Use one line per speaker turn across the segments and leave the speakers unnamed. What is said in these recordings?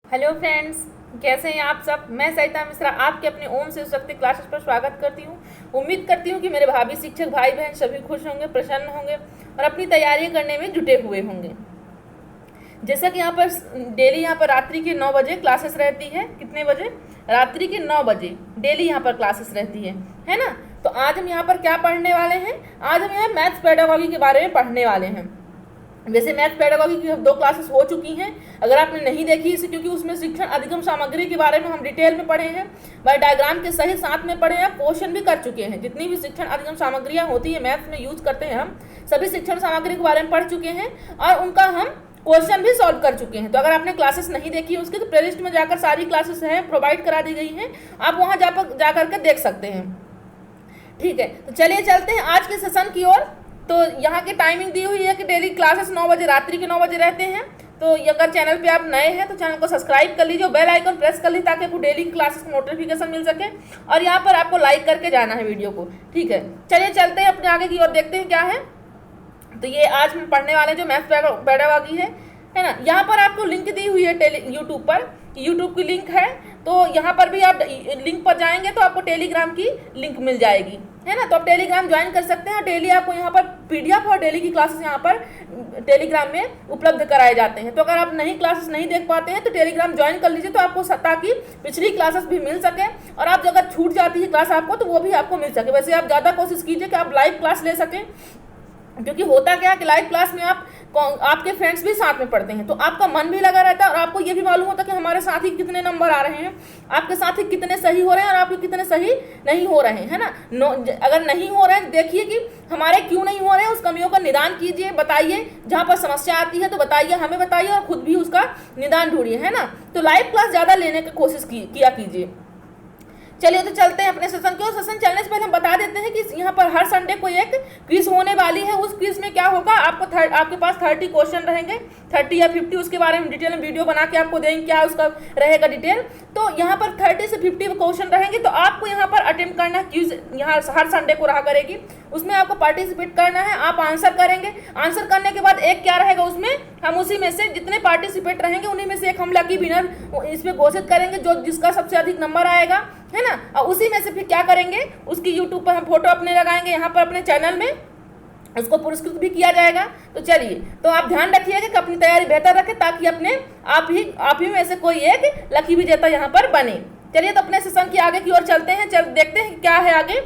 Hello friends, कैसे हैं आप सब। मैं सरिता मिश्रा आपके अपने ओम शिव शक्ति क्लासेस पर स्वागत करती हूँ। उम्मीद करती हूँ कि मेरे भाभी शिक्षक भाई बहन सभी खुश होंगे, प्रसन्न होंगे और अपनी तैयारियां करने में जुटे हुए होंगे। जैसा कि यहाँ पर डेली यहाँ पर रात्रि के 9 बजे क्लासेस रहती है। कितने बजे? रात्रि के 9 बजे डेली यहाँ पर क्लासेस रहती है ना। तो आज हम यहाँ पर क्या पढ़ने वाले हैं? आज हम यहाँ मैथ्स पेडागॉजी के बारे में पढ़ने वाले हैं। वैसे मैथ पेडागॉजी की 2 क्लासेस हो चुकी हैं। अगर आपने नहीं देखी इसे, क्योंकि उसमें शिक्षण अधिगम सामग्री के बारे में हम डिटेल में पढ़े हैं, वह डायग्राम के सही साथ में पढ़े हैं, क्वेश्चन भी कर चुके हैं। जितनी भी शिक्षण अधिगम सामग्रियां होती है मैथ्स में यूज करते हैं, हम सभी शिक्षण सामग्री के बारे में पढ़ चुके हैं और उनका हम क्वेश्चन भी सॉल्व कर चुके हैं। तो अगर आपने क्लासेस नहीं देखी है उसकी, तो प्लेलिस्ट में जाकर सारी क्लासेस हैं प्रोवाइड करा दी गई हैं, आप वहाँ जा करके देख सकते हैं। ठीक है, तो चलिए चलते हैं आज के सेशन की ओर। तो यहाँ की टाइमिंग दी हुई है कि डेली क्लासेस 9 बजे, रात्रि के 9 बजे रहते हैं। तो अगर चैनल पे आप नए हैं तो चैनल को सब्सक्राइब कर लीजिए, बेल आइकन प्रेस कर लीजिए ताकि आपको डेली क्लासेस का नोटिफिकेशन मिल सके। और यहाँ पर आपको लाइक करके जाना है वीडियो को। ठीक है, चलिए चलते हैं अपने आगे की ओर, देखते हैं क्या है। तो ये आज हम पढ़ने वाले जो मैथ्स पेडागॉजी है ना। यहाँ पर आपको लिंक दी हुई है यूट्यूब पर, यूट्यूब की लिंक है। तो यहाँ पर भी आप लिंक पर जाएंगे तो आपको टेलीग्राम की लिंक मिल जाएगी, है ना। तो आप टेलीग्राम ज्वाइन कर सकते हैं और डेली आपको यहाँ पर पीडीएफ और डेली की क्लासेस यहाँ पर टेलीग्राम में उपलब्ध कराए जाते हैं। तो अगर आप क्लासेस नहीं देख पाते हैं तो टेलीग्राम ज्वाइन कर लीजिए, तो आपको ताकि पिछली क्लासेस भी मिल सके और आप अगर छूट जाती है क्लास आपको तो वो भी आपको मिल सके। वैसे आप ज़्यादा कोशिश कीजिए कि आप लाइव क्लास ले सकें, क्योंकि होता क्या है कि लाइव क्लास में आपके फ्रेंड्स भी साथ में पढ़ते हैं तो आपका मन भी लगा रहता है और आपको ये भी मालूम होता है कि हमारे साथी कितने नंबर आ रहे हैं, आपके साथी कितने सही हो रहे हैं और आपके कितने सही नहीं हो रहे हैं, है ना। अगर नहीं हो रहे हैं देखिए कि हमारे क्यों नहीं हो रहे हैं, उस कमियों का निदान कीजिए, बताइए। जहाँ पर समस्या आती है तो बताइए, हमें बताइए और खुद भी उसका निदान ढूंढिए, है ना। तो लाइव क्लास ज़्यादा लेने की कोशिश किया कीजिए। चलिए तो चलते हैं अपने सेशन की ओर। सेशन चलने से पहले हम बता देते हैं कि यहाँ पर हर संडे को एक क्विज होने वाली है। उस क्विज में क्या होगा, आपके पास 30 क्वेश्चन रहेंगे, 30 या 50, उसके बारे में डिटेल में वीडियो बना के आपको देंगे क्या उसका रहेगा डिटेल। तो यहाँ पर 30 से 50 क्वेश्चन रहेंगे। तो आपको यहाँ पर अटेम्प्ट करना है, क्विज यहाँ हर संडे को रहा करेगी, उसमें आपको पार्टिसिपेट करना है। आप आंसर करेंगे, आंसर करने के बाद एक क्या रहेगा उसमें, हम उसी में से जितने पार्टिसिपेट रहेंगे उन्हीं में से एक हम लकी विनर इसमें घोषित करेंगे, जो जिसका सबसे अधिक नंबर आएगा, है ना। और उसी में से फिर क्या करेंगे, उसकी यूट्यूब पर हम फोटो अपने लगाएंगे, यहाँ पर अपने चैनल में उसको पुरस्कृत भी किया जाएगा। तो चलिए, तो आप ध्यान रखिएगा कि अपनी तैयारी बेहतर रखें ताकि आप ही में से कोई एक लकी विजेता यहाँ पर बने। चलिए तो अपने सेशन की आगे की ओर चलते हैं, देखते हैं क्या है आगे।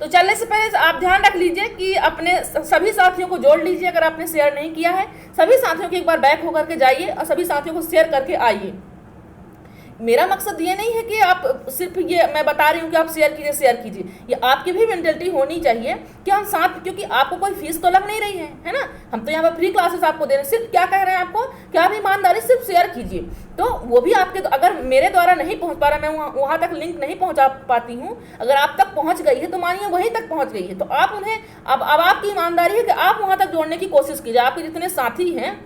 तो चलने से पहले आप ध्यान रख लीजिए कि अपने सभी साथियों को जोड़ लीजिए। अगर आपने शेयर नहीं किया है, सभी साथियों को एक बार बैक होकर के जाइए और सभी साथियों को शेयर करके आइए। मेरा मकसद ये नहीं है कि आप सिर्फ ये मैं बता रही हूँ कि आप शेयर कीजिए, ये आपकी भी मेंटलिटी होनी चाहिए कि हम साथ, क्योंकि आपको कोई फीस तो लग नहीं रही है ना। हम तो यहाँ पर फ्री क्लासेस आपको दे रहे हैं। सिर्फ क्या कह रहे हैं आपको कि आप ईमानदारी सिर्फ शेयर कीजिए। तो वो भी आपके, तो अगर मेरे द्वारा नहीं पहुँच पा रहा, मैं वहाँ तक लिंक नहीं पहुँचा पाती हूँ, अगर आप तक पहुँच गई है तो मानिए वहीं तक पहुँच गई है, तो आप उन्हें अब आपकी ईमानदारी है कि आप वहाँ तक जोड़ने की कोशिश कीजिए। आपके जितने साथी हैं,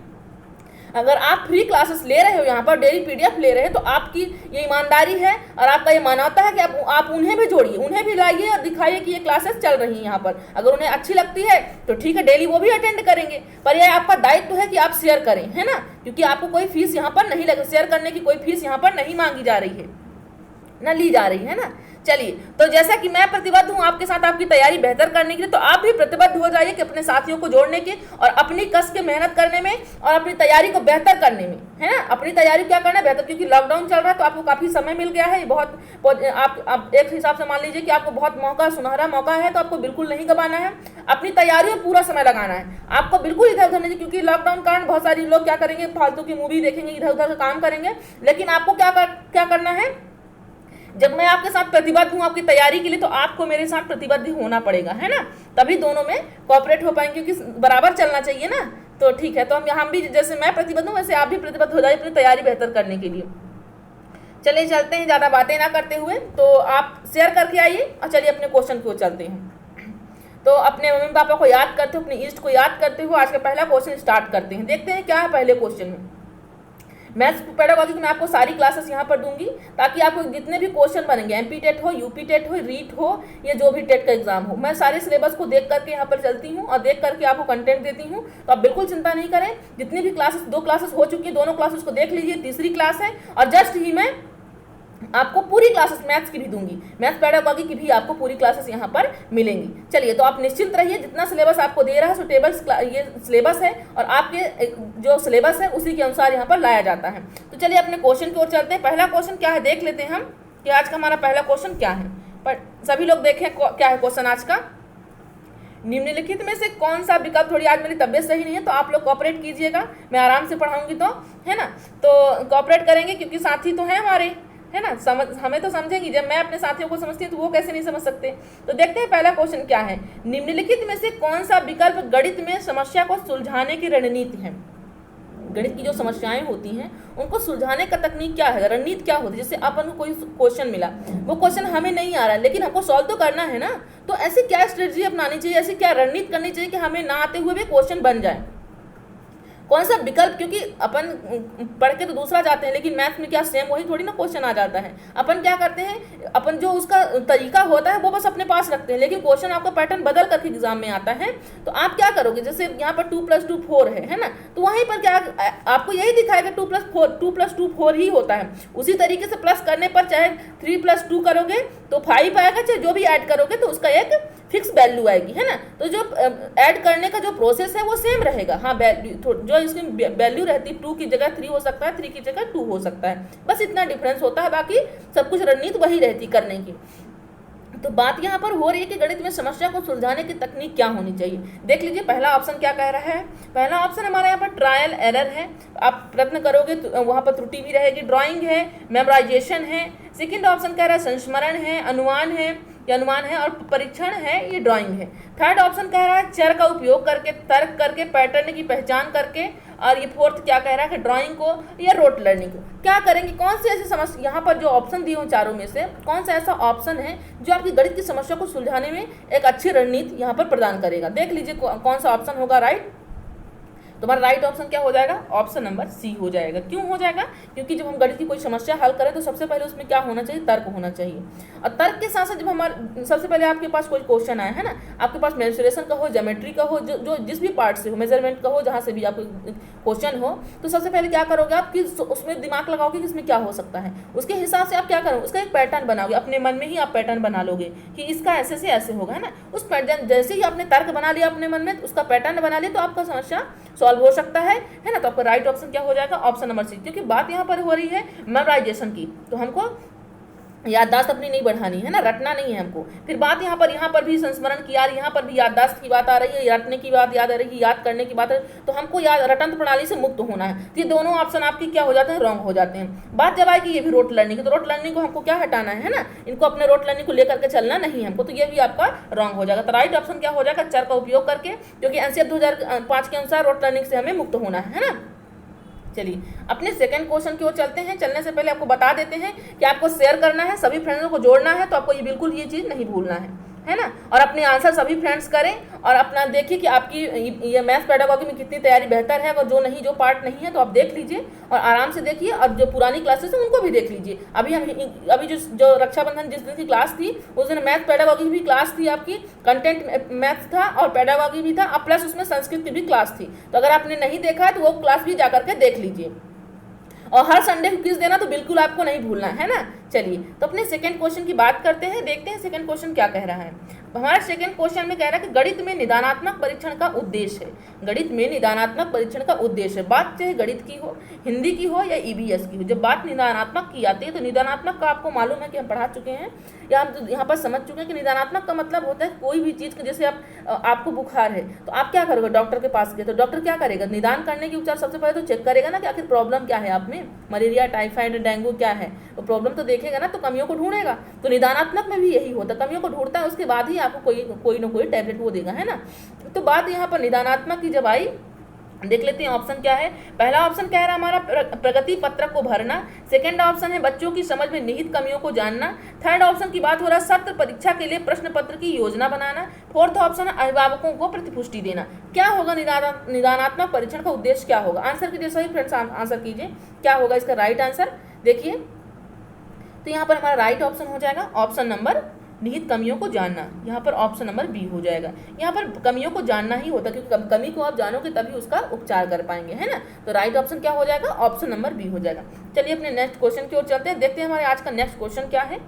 अगर आप फ्री क्लासेस ले रहे हो, यहाँ पर डेली पीडीएफ ले रहे हैं, तो आपकी ये ईमानदारी है और आपका ये मानवता है कि आप उन्हें भी जोड़िए, उन्हें भी लाइए और दिखाइए कि ये क्लासेस चल रही हैं यहाँ पर। अगर उन्हें अच्छी लगती है तो ठीक है, डेली वो भी अटेंड करेंगे, पर यह आपका दायित्व है कि आप शेयर करें, है ना। क्योंकि आपको कोई फीस यहाँ पर नहीं लगे, शेयर करने की कोई फीस यहाँ पर नहीं मांगी जा रही है, ना ली जा रही है ना। चलिए, तो जैसा कि मैं प्रतिबद्ध हूँ आपके साथ आपकी तैयारी बेहतर करने के लिए, तो आप भी प्रतिबद्ध हो जाइए कि अपने साथियों को जोड़ने के और अपनी कस के मेहनत करने में और अपनी तैयारी को बेहतर करने में, है ना। अपनी तैयारी क्या करना है, बेहतर, क्योंकि लॉकडाउन चल रहा है तो आपको काफ़ी समय मिल गया है। बहुत आप एक हिसाब से मान लीजिए कि आपको बहुत सुनहरा मौका है, तो आपको बिल्कुल नहीं गंवाना है। अपनी तैयारी में पूरा समय लगाना है, आपको बिल्कुल इधर उधर नहीं, क्योंकि लॉकडाउन के कारण बहुत सारे लोग क्या करेंगे, फालतू की मूवी देखेंगे, इधर उधर का काम करेंगे। लेकिन आपको क्या करना है, जब मैं आपके साथ प्रतिबद्ध हूँ आपकी तैयारी के लिए, तो आपको मेरे साथ प्रतिबद्ध होना पड़ेगा, है ना। तभी दोनों में कोऑपरेट हो पाएंगे, क्योंकि बराबर चलना चाहिए ना। तो ठीक है, तो हम भी जैसे मैं प्रतिबद्ध हूँ वैसे आप भी प्रतिबद्ध हो जाइए अपनी तैयारी बेहतर करने के लिए। चलिए चलते हैं, ज़्यादा बातें ना करते हुए। तो आप शेयर करके आइए और चलिए अपने क्वेश्चन को चलते हैं। तो अपने मम्मी पापा को याद करते हुए, अपने इष्ट को याद करते हुए आज का पहला क्वेश्चन स्टार्ट करते हैं। देखते हैं क्या है पहले क्वेश्चन में। मैथ्स पेडागॉजी की मैं आपको सारी क्लासेस यहाँ पर दूंगी ताकि आपको जितने भी क्वेश्चन बनेंगे, एमपी टेट हो, यूपी टेट हो, रीट हो, या जो भी टेट का एग्जाम हो, मैं सारे सिलेबस को देख करके यहाँ पर चलती हूँ और देख करके आपको कंटेंट देती हूँ। तो आप बिल्कुल चिंता नहीं करें, जितनी भी क्लासेस, 2 क्लासेस हो चुकी है, दोनों क्लासेस को देख लीजिए, तीसरी क्लास है और जस्ट ही मैं आपको पूरी क्लासेस मैथ्स की भी दूंगी, मैथ्स पेडागॉजी की भी आपको पूरी क्लासेस यहाँ पर मिलेंगी। चलिए, तो आप निश्चिंत रहिए, जितना सिलेबस आपको दे रहा है सो टेबल्स ये सिलेबस है और आपके जो सिलेबस है उसी के अनुसार यहाँ पर लाया जाता है। तो चलिए अपने क्वेश्चन की ओर चलते हैं। पहला क्वेश्चन क्या है देख लेते हैं हम कि आज का हमारा पहला क्वेश्चन क्या है। पर सभी लोग देखें क्या है क्वेश्चन आज का। निम्नलिखित में से कौन सा विकल्प, थोड़ी आज मेरी तबीयत सही नहीं है तो आप लोग कोऑपरेट कीजिएगा, मैं आराम से पढ़ाऊंगी तो, है ना, तो कोऑपरेट करेंगे क्योंकि साथी तो हैं हमारे, है ना, हमें तो समझेंगी। जब मैं अपने साथियों को समझती हूँ तो वो कैसे नहीं समझ सकते। तो देखते हैं पहला क्वेश्चन क्या है। निम्नलिखित में से कौन सा विकल्प गणित में समस्या को सुलझाने की रणनीति है। गणित की जो समस्याएं होती हैं उनको सुलझाने का तकनीक क्या है, रणनीति क्या होती है। जैसे अपन को कोई क्वेश्चन मिला, वो क्वेश्चन हमें नहीं आ रहा है लेकिन हमको सॉल्व तो करना है ना, तो ऐसी क्या स्ट्रेटजी अपनानी चाहिए, ऐसी क्या रणनीति करनी चाहिए कि हमें ना आते हुए भी क्वेश्चन बन जाए। कौन सा विकल्प, क्योंकि अपन पढ़ के तो दूसरा जाते हैं लेकिन मैथ में क्या सेम वही थोड़ी ना क्वेश्चन आ जाता है। अपन क्या करते हैं, अपन जो उसका तरीका होता है वो बस अपने पास रखते हैं, लेकिन क्वेश्चन आपका पैटर्न बदल करके एग्जाम में आता है। तो आप क्या करोगे, जैसे यहाँ पर 2 + 2 4 है ना, तो वहीं पर क्या आपको यही दिखाएगा 2 + 2 4 ही होता है। उसी तरीके से प्लस करने पर चाहे 3 + 2 करोगे तो 5 आएगा, चाहे जो भी ऐड करोगे तो उसका एक फिक्स वैल्यू आएगी, है ना। तो जो ऐड करने का जो प्रोसेस है वो सेम रहेगा। हाँ, जो इसकी वैल्यू रहती है 2 की जगह 3 हो सकता है, 3 की जगह 2 हो सकता है, बस इतना डिफरेंस होता है, बाकी सब कुछ रणनीति वही रहती करने की। तो बात यहाँ पर हो रही है कि गणित में समस्या को सुलझाने की तकनीक क्या होनी चाहिए। देख लीजिए पहला ऑप्शन क्या कह रहा है। पहला ऑप्शन हमारा यहाँ पर ट्रायल एरर है, आप प्रयत्न करोगे तो वहाँ पर त्रुटि भी रहेगी। ड्राइंग है, मेमोराइजेशन है। सेकंड ऑप्शन कह रहा है संस्मरण है, अनुमान है, ये अनुमान है, और परीक्षण है, ये ड्राइंग है। थर्ड ऑप्शन कह रहा है चर का उपयोग करके, तर्क करके, पैटर्न की पहचान करके, और ये फोर्थ क्या कह रहा है कि ड्राइंग को या रोट लर्निंग को। क्या करेंगे, कौन से ऐसी समस्या, यहाँ पर जो ऑप्शन दिए हो चारों में से कौन सा ऐसा ऑप्शन है जो आपकी गणित की समस्या को सुलझाने में एक अच्छी रणनीति यहाँ पर प्रदान करेगा। देख लीजिए कौन सा ऑप्शन होगा राइट। तुम्हारा राइट ऑप्शन क्या हो जाएगा, ऑप्शन नंबर सी हो जाएगा। क्यों हो जाएगा, क्योंकि जब हम गणित की कोई समस्या हल करें तो सबसे पहले उसमें क्या होना चाहिए, तर्क होना चाहिए। और तर्क के साथ साथ जब हमारे सबसे पहले आपके पास कोई क्वेश्चन आया है ना, आपके पास मेंसुरेशन का हो, ज्योमेट्री का हो, जो जिस भी पार्ट से हो, मेजरमेंट का हो, जहाँ से भी आपको क्वेश्चन हो, तो सबसे पहले क्या करोगे आप कि उसमें दिमाग लगाओगे कि इसमें क्या हो सकता है। उसके हिसाब से आप क्या करोगे, उसका एक पैटर्न बनाओगे, अपने मन में ही आप पैटर्न बना लोगे कि इसका ऐसे से ऐसे होगा, है ना। उस पैटर्न जैसे ही आपने तर्क बना लिया अपने मन में, उसका पैटर्न बना लिया, तो आपका समस्या सॉल्व हो सकता है ना। तो आपका राइट ऑप्शन क्या हो जाएगा, ऑप्शन नंबर सी। क्योंकि बात यहाँ पर हो रही है मेमोराइजेशन की, तो हमको याददाश्त अपनी नहीं बढ़ानी है ना, रटना नहीं है हमको। फिर बात यहाँ पर भी संस्मरण की, यार यहाँ पर भी याददाश्त की बात आ रही है, रटने की बात याद आ रही है, याद करने की बात है, तो हमको याद रटन प्रणाली से मुक्त होना है। तो ये दोनों ऑप्शन आपकी क्या हो जाते हैं, रॉन्ग हो जाते हैं। बात जब आएगी ये भी रोट लर्निंग की, तो रोट लर्निंग को हमको क्या हटाना है ना, इनको अपने रोट लर्निंग को लेकर के चलना नहीं है हमको, तो ये भी आपका रॉन्ग हो जाएगा। तो राइट ऑप्शन क्या हो जाएगा, चर का उपयोग करके, क्योंकि एनसीईआरटी 2005 के अनुसार रोट लर्निंग से हमें मुक्त होना है ना। चलिए अपने सेकंड क्वेश्चन की ओर चलते हैं। चलने से पहले आपको बता देते हैं कि आपको शेयर करना है, सभी फ्रेंड्स को जोड़ना है, तो आपको ये बिल्कुल ये चीज़ नहीं भूलना है ना। और अपने आंसर सभी फ्रेंड्स करें और अपना देखिए कि आपकी ये मैथ्स पेडागॉजी में कितनी तैयारी बेहतर है। अगर जो नहीं, जो पार्ट नहीं है तो आप देख लीजिए और आराम से देखिए, और जो पुरानी क्लासेस हैं उनको भी देख लीजिए। अभी जो रक्षाबंधन जिस दिन की क्लास थी उस दिन मैथ्स पेडागॉजी की भी क्लास थी, आपकी कंटेंट मैथ्स था और पेडागॉजी भी था, अब प्लस उसमें संस्कृत की भी क्लास थी। तो अगर आपने नहीं देखा है तो वो क्लास भी जा करके देख लीजिए। और हर संडे को क्विज देना तो बिल्कुल आपको नहीं भूलना है ना। चलिए तो अपने सेकंड क्वेश्चन की बात करते हैं, देखते हैं सेकंड क्वेश्चन क्या कह रहा है। हमारा सेकंड क्वेश्चन में कह रहा है कि गणित में निदानात्मक परीक्षण का उद्देश्य है। गणित में निदानात्मक परीक्षण का उद्देश्य है, बात चाहे गणित की हो, हिंदी की हो या ईवीएस की हो। जब बात निदानात्मक की आती है तो निदानात्मक का आपको मालूम है कि हम पढ़ा चुके हैं या हम यहाँ पर समझ चुके हैं कि निदानात्मक का मतलब होता है कोई भी चीज़ का, जैसे आपको बुखार है तो आप क्या करोगे, डॉक्टर के पास गए तो डॉक्टर क्या करेगा, निदान करने की उपचार सबसे पहले तो चेक करेगा ना कि आखिर प्रॉब्लम क्या है आप में, मलेरिया, टाइफाइड, डेंगू क्या है, तो प्रॉब्लम तो देखेगा ना, तो कमियों को ढूंढेगा। तो निदानात्मक में भी यही होता है, कमियों को ढूंढता है, उसके बाद ही आपको कोई ना कोई टैबलेट वो देगा, है ना। तो बात यहाँ पर निदानात्मक की जब आई देख लेते हैं ऑप्शन क्या है। पहला ऑप्शन कह रहा है हमारा प्रगति पत्रक को भरना। सेकंड ऑप्शन है बच्चों की समझ में निहित कमियों को जानना। थर्ड ऑप्शन की बात हो रहा है सत्र परीक्षा के लिए प्रश्न पत्र की योजना बनाना। फोर्थ ऑप्शन है अभिभावकों को प्रतिपुष्टि देना। क्या होगा निदानात्मक परीक्षण का उद्देश्य क्या होगा? आंसर कीजिए सही फ्रेंड्स, आंसर कीजिए क्या होगा इसका राइट आंसर। देखिए तो यहाँ पर हमारा राइट ऑप्शन हो जाएगा ऑप्शन नंबर निहित कमियों को जानना। यहाँ पर ऑप्शन नंबर बी हो जाएगा। यहाँ पर कमियों को जानना ही होता है, क्योंकि कमी को आप जानोगे तभी उसका उपचार कर पाएंगे, है ना। तो राइट ऑप्शन क्या हो जाएगा? ऑप्शन नंबर बी हो जाएगा। चलिए अपने नेक्स्ट क्वेश्चन की ओर चलते हैं, देखते हैं हमारे आज का नेक्स्ट क्वेश्चन क्या है,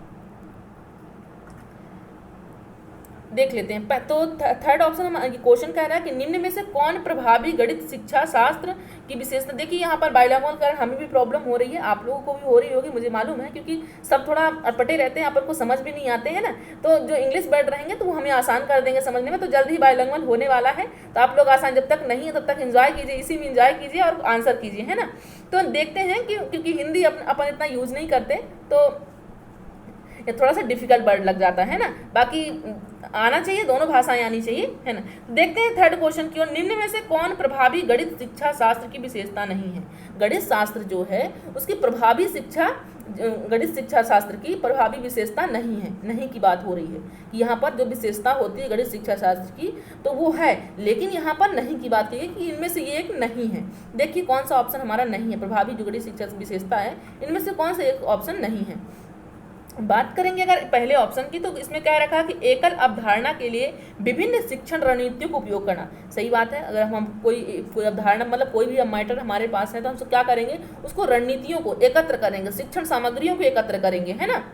देख लेते हैं। तो थर्ड ऑप्शन क्वेश्चन कह रहा है कि निम्न में से कौन प्रभावी गणित शिक्षा शास्त्र की विशेषता। देखिए यहाँ पर बाइलैंग्युअल कारण हमें भी प्रॉब्लम हो रही है, आप लोगों को भी हो रही होगी, मुझे मालूम है, क्योंकि सब थोड़ा अटपटे रहते हैं, अपन को समझ भी नहीं आते हैं ना। तो जो इंग्लिश वर्ड रहेंगे तो वो हमें आसान कर देंगे समझने में। तो जल्द ही बाइलैंग्युअल होने वाला है, तो आप लोग आसान जब तक नहीं है तब तक एंजॉय कीजिए, इसी में एंजॉय कीजिए और आंसर कीजिए, है ना। तो देखते हैं कि क्योंकि हिंदी अपन इतना यूज़ नहीं करते तो ये थोड़ा सा डिफिकल्ट वर्ड लग जाता है ना। बाकी आना चाहिए, दोनों भाषाएं आनी चाहिए, है ना। देखते हैं थर्ड क्वेश्चन की ओर। निम्न में से कौन प्रभावी गणित शिक्षा शास्त्र की विशेषता नहीं है? गणित शास्त्र जो है उसकी प्रभावी शिक्षा, गणित शिक्षा शास्त्र की प्रभावी विशेषता नहीं है। नहीं की बात हो रही है कि यहाँ पर जो विशेषता होती है गणित शिक्षा शास्त्र की तो वो है, लेकिन यहाँ पर नहीं की बात की है कि इनमें से ये एक नहीं है। देखिए कौन सा ऑप्शन हमारा नहीं है, प्रभावी जो गणित शिक्षा विशेषता है इनमें से कौन सा एक ऑप्शन नहीं है। बात करेंगे अगर पहले ऑप्शन की, तो इसमें क्या रखा कि एकल अवधारणा के लिए विभिन्न शिक्षण रणनीतियों का उपयोग करना। सही बात है, अगर हम कोई अवधारणा मतलब कोई भी मैटर हमारे पास है तो हम क्या करेंगे, उसको रणनीतियों को एकत्र करेंगे, शिक्षण सामग्रियों को एकत्र करेंगे, है ना।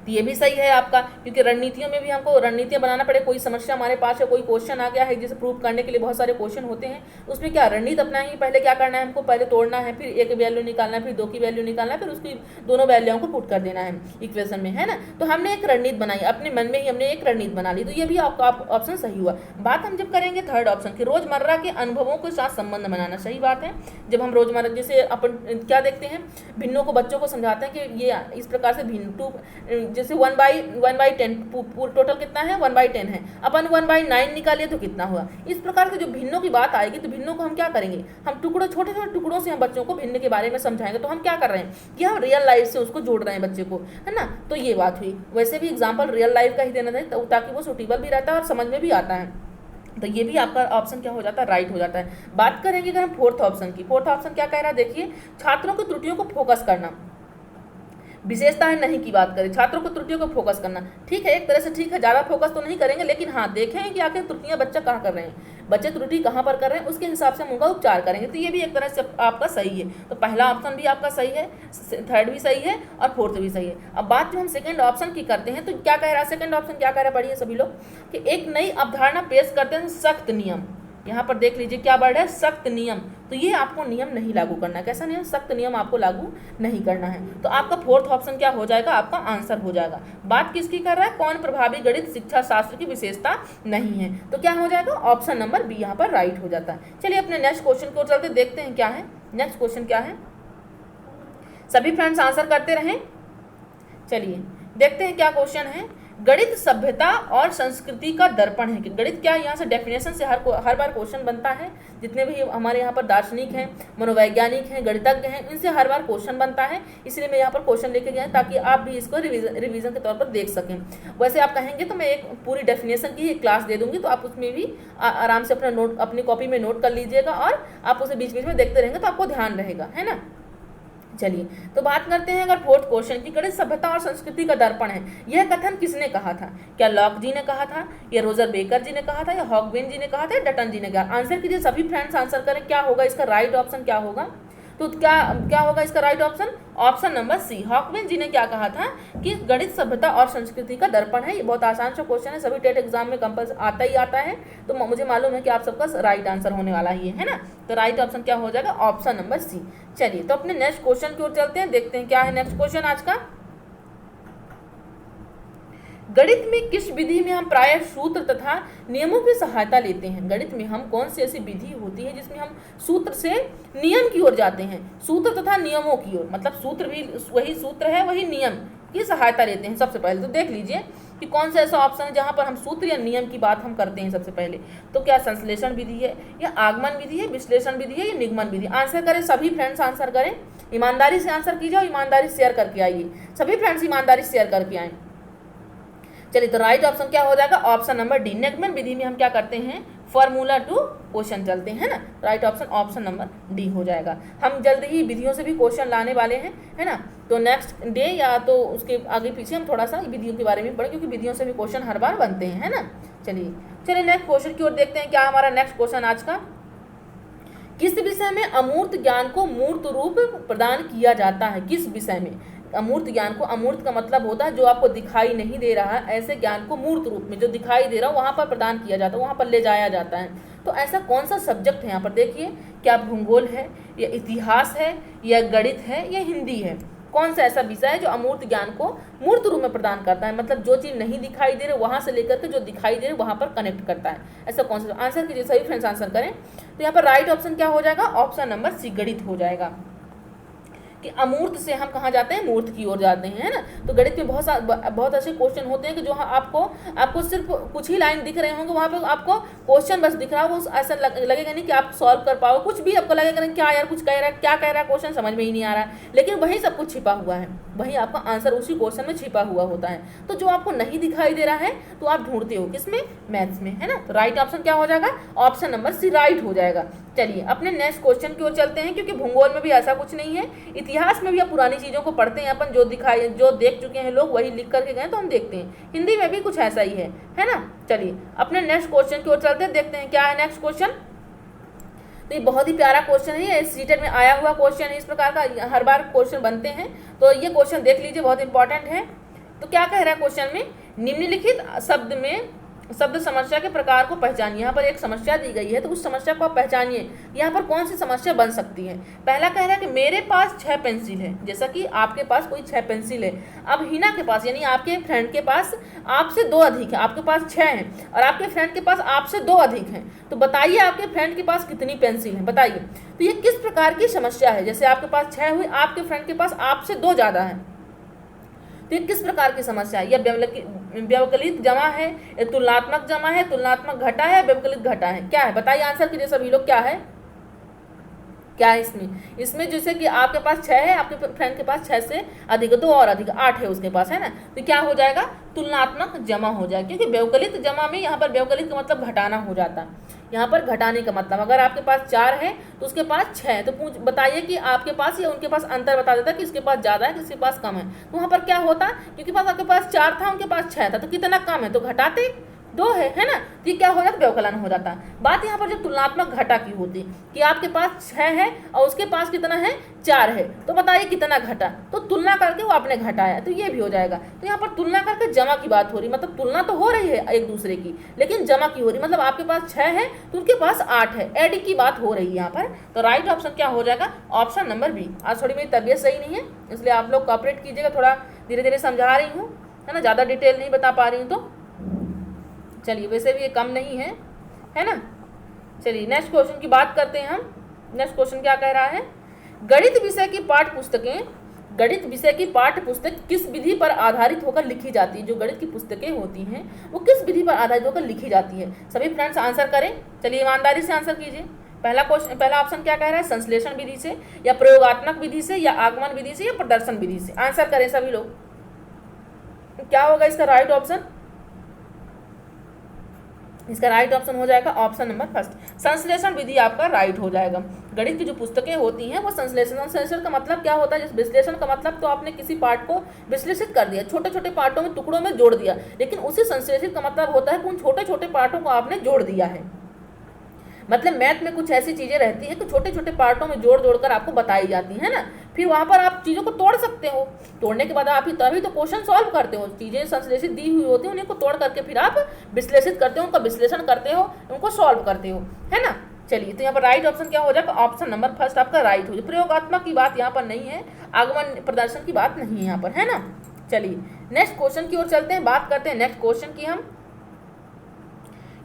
तो ये भी सही है आपका, क्योंकि रणनीतियों में भी हमको रणनीतियाँ बनाना पड़े। कोई समस्या हमारे पास है, कोई क्वेश्चन आ गया है जिसे प्रूव करने के लिए बहुत सारे क्वेश्चन होते हैं, उसमें क्या रणनीति अपनाएंगे। पहले क्या करना है हमको, पहले तोड़ना है, फिर एक वैल्यू निकालना है, फिर दो की वैल्यू निकालना है, फिर उसकी दोनों वैल्यूओं को पुट कर देना है इक्वेशन में, है ना। तो हमने एक रणनीति बनाई, अपने मन में ही हमने एक रणनीति बना ली, तो ये भी आपका ऑप्शन सही हुआ। बात हम जब करेंगे थर्ड ऑप्शन की, रोजमर्रा के अनुभवों के साथ संबंध बनाना। सही बात है, जब हम रोजमर्रा जैसे अपन क्या देखते हैं, भिन्नों को बच्चों को समझाते हैं कि ये इस प्रकार से भिन्न टू, जैसे 1/10 टोटल कितना है 1/10 है, अपन 1/9 निकालिए तो कितना हुआ। इस प्रकार के जो भिन्नों की बात आएगी तो भिन्नों को हम क्या करेंगे, हम छोटे छोटे टुकड़ों से हम बच्चों को भिन्न के बारे में समझाएंगे। तो हम क्या कर रहे हैं कि हम रियल लाइफ से उसको जोड़ रहे हैं बच्चे को, है ना। तो ये बात हुई। वैसे भी एग्जाम्पल रियल लाइफ का ही देना चाहिए ताकि वो सूटेबल भी रहता है और समझ में भी आता है। तो ये भी आपका ऑप्शन क्या हो जाता है, राइट हो जाता है। बात करेंगे अगर हम फोर्थ ऑप्शन की, फोर्थ ऑप्शन क्या कह रहा है, देखिए छात्रों की त्रुटियों को फोकस करना। विशेषता है नहीं की बात करें, छात्रों को त्रुटियों को फोकस करना। ठीक है, एक तरह से ठीक है, ज़्यादा फोकस तो नहीं करेंगे, लेकिन हाँ देखें कि आखिर त्रुटियां बच्चा कहाँ कर रहे हैं, बच्चे त्रुटि कहाँ पर कर रहे हैं, उसके हिसाब से हम उनका उपचार करेंगे। तो ये भी एक तरह से आपका सही है। तो पहला ऑप्शन भी आपका सही है, थर्ड भी सही है और फोर्थ भी सही है। अब बात जब हम सेकंड ऑप्शन की करते हैं तो क्या कह रहा है सेकंड ऑप्शन, क्या कह रहा है पढ़िए सभी लोग, कि एक नई अवधारणा पेश करते हैं सख्त नियम। यहाँ पर देख लीजिए क्या वर्ड है, सख्त नियम। तो ये आपको नियम नहीं लागू करना है। कैसा नियम, सख्त नियम आपको लागू नहीं करना है। तो आपका फोर्थ ऑप्शन क्या हो जाएगा, आपका आंसर हो जाएगा। बात किसकी कर रहा है, कौन प्रभावी गणित शिक्षा शास्त्र की विशेषता नहीं है। तो क्या हो जाएगा, ऑप्शन नंबर बी यहाँ पर राइट हो जाता है। चलिए अपने नेक्स्ट क्वेश्चन को चलते देखते हैं क्या है नेक्स्ट क्वेश्चन क्या है। सभी फ्रेंड्स आंसर करते रहें। चलिए देखते हैं क्या क्वेश्चन है। गणित सभ्यता और संस्कृति का दर्पण है। कि गणित क्या, यहाँ से डेफिनेशन से हर बार क्वेश्चन बनता है। जितने भी हमारे यहाँ पर दार्शनिक हैं, मनोवैज्ञानिक हैं, गणितज्ञ हैं, इनसे हर बार क्वेश्चन बनता है। इसलिए मैं यहाँ पर क्वेश्चन लेके गया ताकि आप भी इसको रिवीजन के तौर पर देख सकें। वैसे आप कहेंगे तो मैं एक पूरी डेफिनेशन की एक क्लास दे दूंगी, तो आप उसमें भी आराम से अपनी कॉपी में नोट कर लीजिएगा और आप उसे बीच बीच में देखते रहेंगे तो आपको ध्यान रहेगा, है ना। चलिए तो बात करते हैं अगर फोर्थ क्वेश्चन की, गणित सभ्यता और संस्कृति का दर्पण है। यह कथन किसने कहा था, क्या लॉक जी ने कहा था, या रोजर बेकर जी ने कहा था, या हॉकवेन जी ने कहा था, या डटन जी ने कहा। आंसर कीजिए सभी फ्रेंड्स, आंसर करें क्या होगा इसका राइट ऑप्शन क्या होगा। तो क्या होगा इसका right option, option number C. हॉकवेन जी ने क्या कहा था कि गणित सभ्यता और संस्कृति का दर्पण है। ये बहुत आसान सा क्वेश्चन है, सभी टेट एग्जाम में कंपल्सरी आता ही आता है। तो मुझे मालूम है कि आप सबका राइट आंसर होने वाला ही है ना। तो राइट ऑप्शन क्या हो जाएगा, ऑप्शन नंबर सी। चलिए तो अपने नेक्स्ट क्वेश्चन की ओर चलते हैं, देखते हैं क्या है नेक्स्ट क्वेश्चन आज का। गणित में किस विधि में हम प्रायः सूत्र तथा नियमों की सहायता लेते हैं। गणित में हम कौन सी ऐसी विधि होती है जिसमें हम सूत्र से नियम की ओर जाते हैं, सूत्र तथा नियमों की ओर, मतलब सूत्र भी वही सूत्र है, वही नियम की सहायता लेते हैं। सबसे पहले तो देख लीजिए कि कौन सा ऐसा ऑप्शन है जहाँ पर हम सूत्र या नियम की बात हम करते हैं सबसे पहले। तो क्या संश्लेषण विधि है, या आगमन विधि है, विश्लेषण विधि है, या निगमन विधि। आंसर करें सभी फ्रेंड्स, आंसर करें, ईमानदारी से आंसर कीजिए और ईमानदारी शेयर करके आइए। सभी फ्रेंड्स ईमानदारी शेयर करके आए। चलिए, तो राइट ऑप्शन क्या हो जाएगा, ऑप्शन नंबर डी। निगमन विधि में हम क्या करते हैं, फॉर्मूला टू क्वेश्चन चलते हैं ना। Right option option number D हो जाएगा। हम जल्द ही विधियों से भी क्वेश्चन लाने वाले हैं, है ना। तो नेक्स्ट डे या तो उसके आगे पीछे हम थोड़ा सा विधियों के बारे में पढ़ें, क्योंकि विधियों से भी क्वेश्चन हर बार बनते हैं, है ना। चलिए नेक्स्ट क्वेश्चन की ओर देखते हैं। क्या हमारा नेक्स्ट क्वेश्चन आज का, किस विषय में अमूर्त ज्ञान को मूर्त रूप प्रदान किया जाता है। किस विषय में अमूर्त ज्ञान को, अमूर्त का मतलब होता है जो आपको दिखाई नहीं दे रहा है, ऐसे ज्ञान को मूर्त रूप में जो दिखाई दे रहा है वहाँ पर प्रदान किया जाता है, वहाँ पर ले जाया जाता है। तो ऐसा कौन सा सब्जेक्ट है यहाँ पर देखिए, क्या भूगोल है, या इतिहास है, या गणित है, या हिंदी है। कौन सा ऐसा विषय है जो अमूर्त ज्ञान को मूर्त रूप में प्रदान करता है, मतलब जो चीज़ नहीं दिखाई दे रही वहाँ से लेकर के जो दिखाई दे रही वहाँ पर कनेक्ट करता है। ऐसा कौन सा, आंसर कीजिए सभी फ्रेंड्स, आंसर करें। तो यहाँ पर राइट ऑप्शन क्या हो जाएगा, ऑप्शन नंबर सी गणित हो जाएगा। कि अमूर्त से हम कहाँ जाते हैं, मूर्त की ओर जाते हैं, है ना। तो गणित में बहुत ऐसे क्वेश्चन होते हैं कि जो आपको सिर्फ कुछ ही लाइन दिख रहे होंगे, वहाँ पे आपको क्वेश्चन बस दिख रहा हो, वो ऐसा लगेगा नहीं कि आप सॉल्व कर पाओगे, कुछ भी आपको लगेगा नहीं क्या यार कुछ कह रहा है, क्या कह रहा है क्वेश्चन समझ में ही नहीं आ रहा है, लेकिन वहीं सब कुछ छिपा हुआ है, वहीं आपका आंसर उसी क्वेश्चन में छिपा हुआ होता है। तो जो आपको नहीं दिखाई दे रहा है तो आप ढूंढते हो किसमें, मैथ्स में, है ना। तो राइट ऑप्शन क्या हो जाएगा, ऑप्शन नंबर सी राइट हो जाएगा। चलिए अपने नेक्स्ट क्वेश्चन की ओर चलते हैं, क्योंकि भूगोल में भी ऐसा कुछ नहीं है, इतिहास में भी आप पुरानी चीज़ों को पढ़ते हैं अपन, जो देख चुके हैं लोग वही लिख करके गए तो हम देखते हैं। हिंदी में भी कुछ ऐसा ही है ना। चलिए अपने नेक्स्ट क्वेश्चन की ओर चलते हैं, देखते हैं क्या है नेक्स्ट क्वेश्चन। तो ये बहुत ही प्यारा क्वेश्चन है, ये सीटेट में आया हुआ क्वेश्चन है, इस प्रकार का हर बार क्वेश्चन बनते हैं, तो ये क्वेश्चन देख लीजिए, बहुत इंपॉर्टेंट है। तो क्या कह रहा है क्वेश्चन में, निम्नलिखित शब्द समस्या के प्रकार को पहचानिए। यहाँ पर एक समस्या दी गई है, तो उस समस्या को आप पहचानिए, यहाँ पर कौन सी समस्या बन सकती है। पहला कह रहा है कि मेरे पास 6 पेंसिल है, जैसा कि आपके पास कोई 6 पेंसिल है। अब हिना के पास यानी आपके फ्रेंड के पास आपसे 2 अधिक है, आपके पास 6 हैं और आपके फ्रेंड के पास आपसे 2 अधिक हैं। तो बताइए आपके फ्रेंड के पास कितनी पेंसिल है, बताइए। तो ये किस प्रकार की समस्या है, जैसे आपके पास 6 हुई, आपके फ्रेंड के पास आपसे 2 ज़्यादा है, तो ये किस प्रकार की समस्या है। यह व्यवकलित जमा है, या तुलनात्मक जमा है, तुलनात्मक घटा है, व्यवकलित घटा है, क्या है बताइए, आंसर कीजिए सभी लोग, क्या है इसमें जैसे कि आपके पास 6 है, आपके फ्रेंड के पास 6 से अधिक, 2 और अधिक 8 है उसके पास, है ना। तो क्या हो जाएगा, तुलनात्मक जमा हो जाएगा, क्योंकि व्यवकलित जमा में यहाँ पर व्यवकलित का मतलब घटाना हो जाता है, यहाँ पर घटाने का मतलब, अगर आपके पास 4 है तो उसके पास 6 है, तो बताइए कि आपके पास या उनके पास अंतर बता देता है कि इसके पास ज़्यादा है किसके पास कम है। तो वहाँ पर क्या होता, क्योंकि पास आपके पास 4 था उनके पास 6 था, तो कितना कम है, तो घटाते 2 है ना। तो ये क्या हो जाता, व्यवकलन हो जाता है। बात यहाँ पर जब तुलनात्मक घटा की होती कि आपके पास 6 है और उसके पास कितना है, 4 है, तो बताइए कितना घटा, तो तुलना करके वो आपने घटाया, तो ये भी हो जाएगा। तो यहाँ पर तुलना करके जमा की बात हो रही, मतलब तुलना तो हो रही है एक दूसरे की, लेकिन जमा की हो रही, मतलब आपके पास 6 है तो उनके पास 8 है, एड की बात हो रही है यहाँ पर। तो राइट ऑप्शन क्या हो जाएगा, ऑप्शन नंबर बी। आज थोड़ी मेरी तबीयत सही नहीं है, इसलिए आप लोग कोऑपरेट कीजिएगा, थोड़ा धीरे धीरे समझा रही हूँ, है ना, ज़्यादा डिटेल नहीं बता पा रही हूँ। तो चलिए, वैसे भी ये कम नहीं है ना। चलिए नेक्स्ट क्वेश्चन की बात करते हैं हम। नेक्स्ट क्वेश्चन क्या कह रहा है, गणित विषय की पाठ्य पुस्तक किस विधि पर आधारित होकर लिखी जाती है। जो गणित की पुस्तकें होती हैं वो किस विधि पर आधारित होकर लिखी जाती है। सभी फ्रेंड्स आंसर करें, चलिए ईमानदारी से आंसर कीजिए। पहला ऑप्शन क्या कह रहा है, संश्लेषण विधि से, या प्रयोगात्मक विधि से, या आगमन विधि से, या प्रदर्शन विधि से। आंसर करें सभी लोग, क्या होगा इसका राइट ऑप्शन। इसका राइट ऑप्शन हो जाएगा ऑप्शन नंबर फर्स्ट, संश्लेषण विधि आपका राइट हो जाएगा। गणित की जो पुस्तकें होती हैं वो संश्लेषण का मतलब क्या होता है, जैसे विश्लेषण का मतलब तो आपने किसी पार्ट को विश्लेषित कर दिया, छोटे छोटे पार्टों में, टुकड़ों में जोड़ दिया, लेकिन उसी संश्लेषित का मतलब होता है कि उन छोटे छोटे पार्टों को आपने जोड़ दिया है। मतलब मैथ में कुछ ऐसी चीज़ें रहती हैं कि छोटे छोटे पार्टों में जोड़ जोड़ कर आपको बताई जाती है ना, फिर वहाँ पर आप चीज़ों को तोड़ सकते हो, तोड़ने के बाद आप तभी तो क्वेश्चन सॉल्व करते हो। चीज़ें संश्लेषित दी हुई होती हैं, उन्हीं को तोड़ करके फिर आप विश्लेषित करते हो, उनका विश्लेषण करते हो, उनको सॉल्व करते हो, है ना। चलिए, तो यहाँ पर राइट ऑप्शन क्या हो जाएगा, ऑप्शन नंबर फर्स्ट आपका राइट हो जाए। प्रयोगात्मक की बात यहाँ पर नहीं है, आगमन प्रदर्शन की बात नहीं है यहाँ पर, है ना। चलिए नेक्स्ट क्वेश्चन की ओर चलते हैं, बात करते हैं नेक्स्ट क्वेश्चन की हम,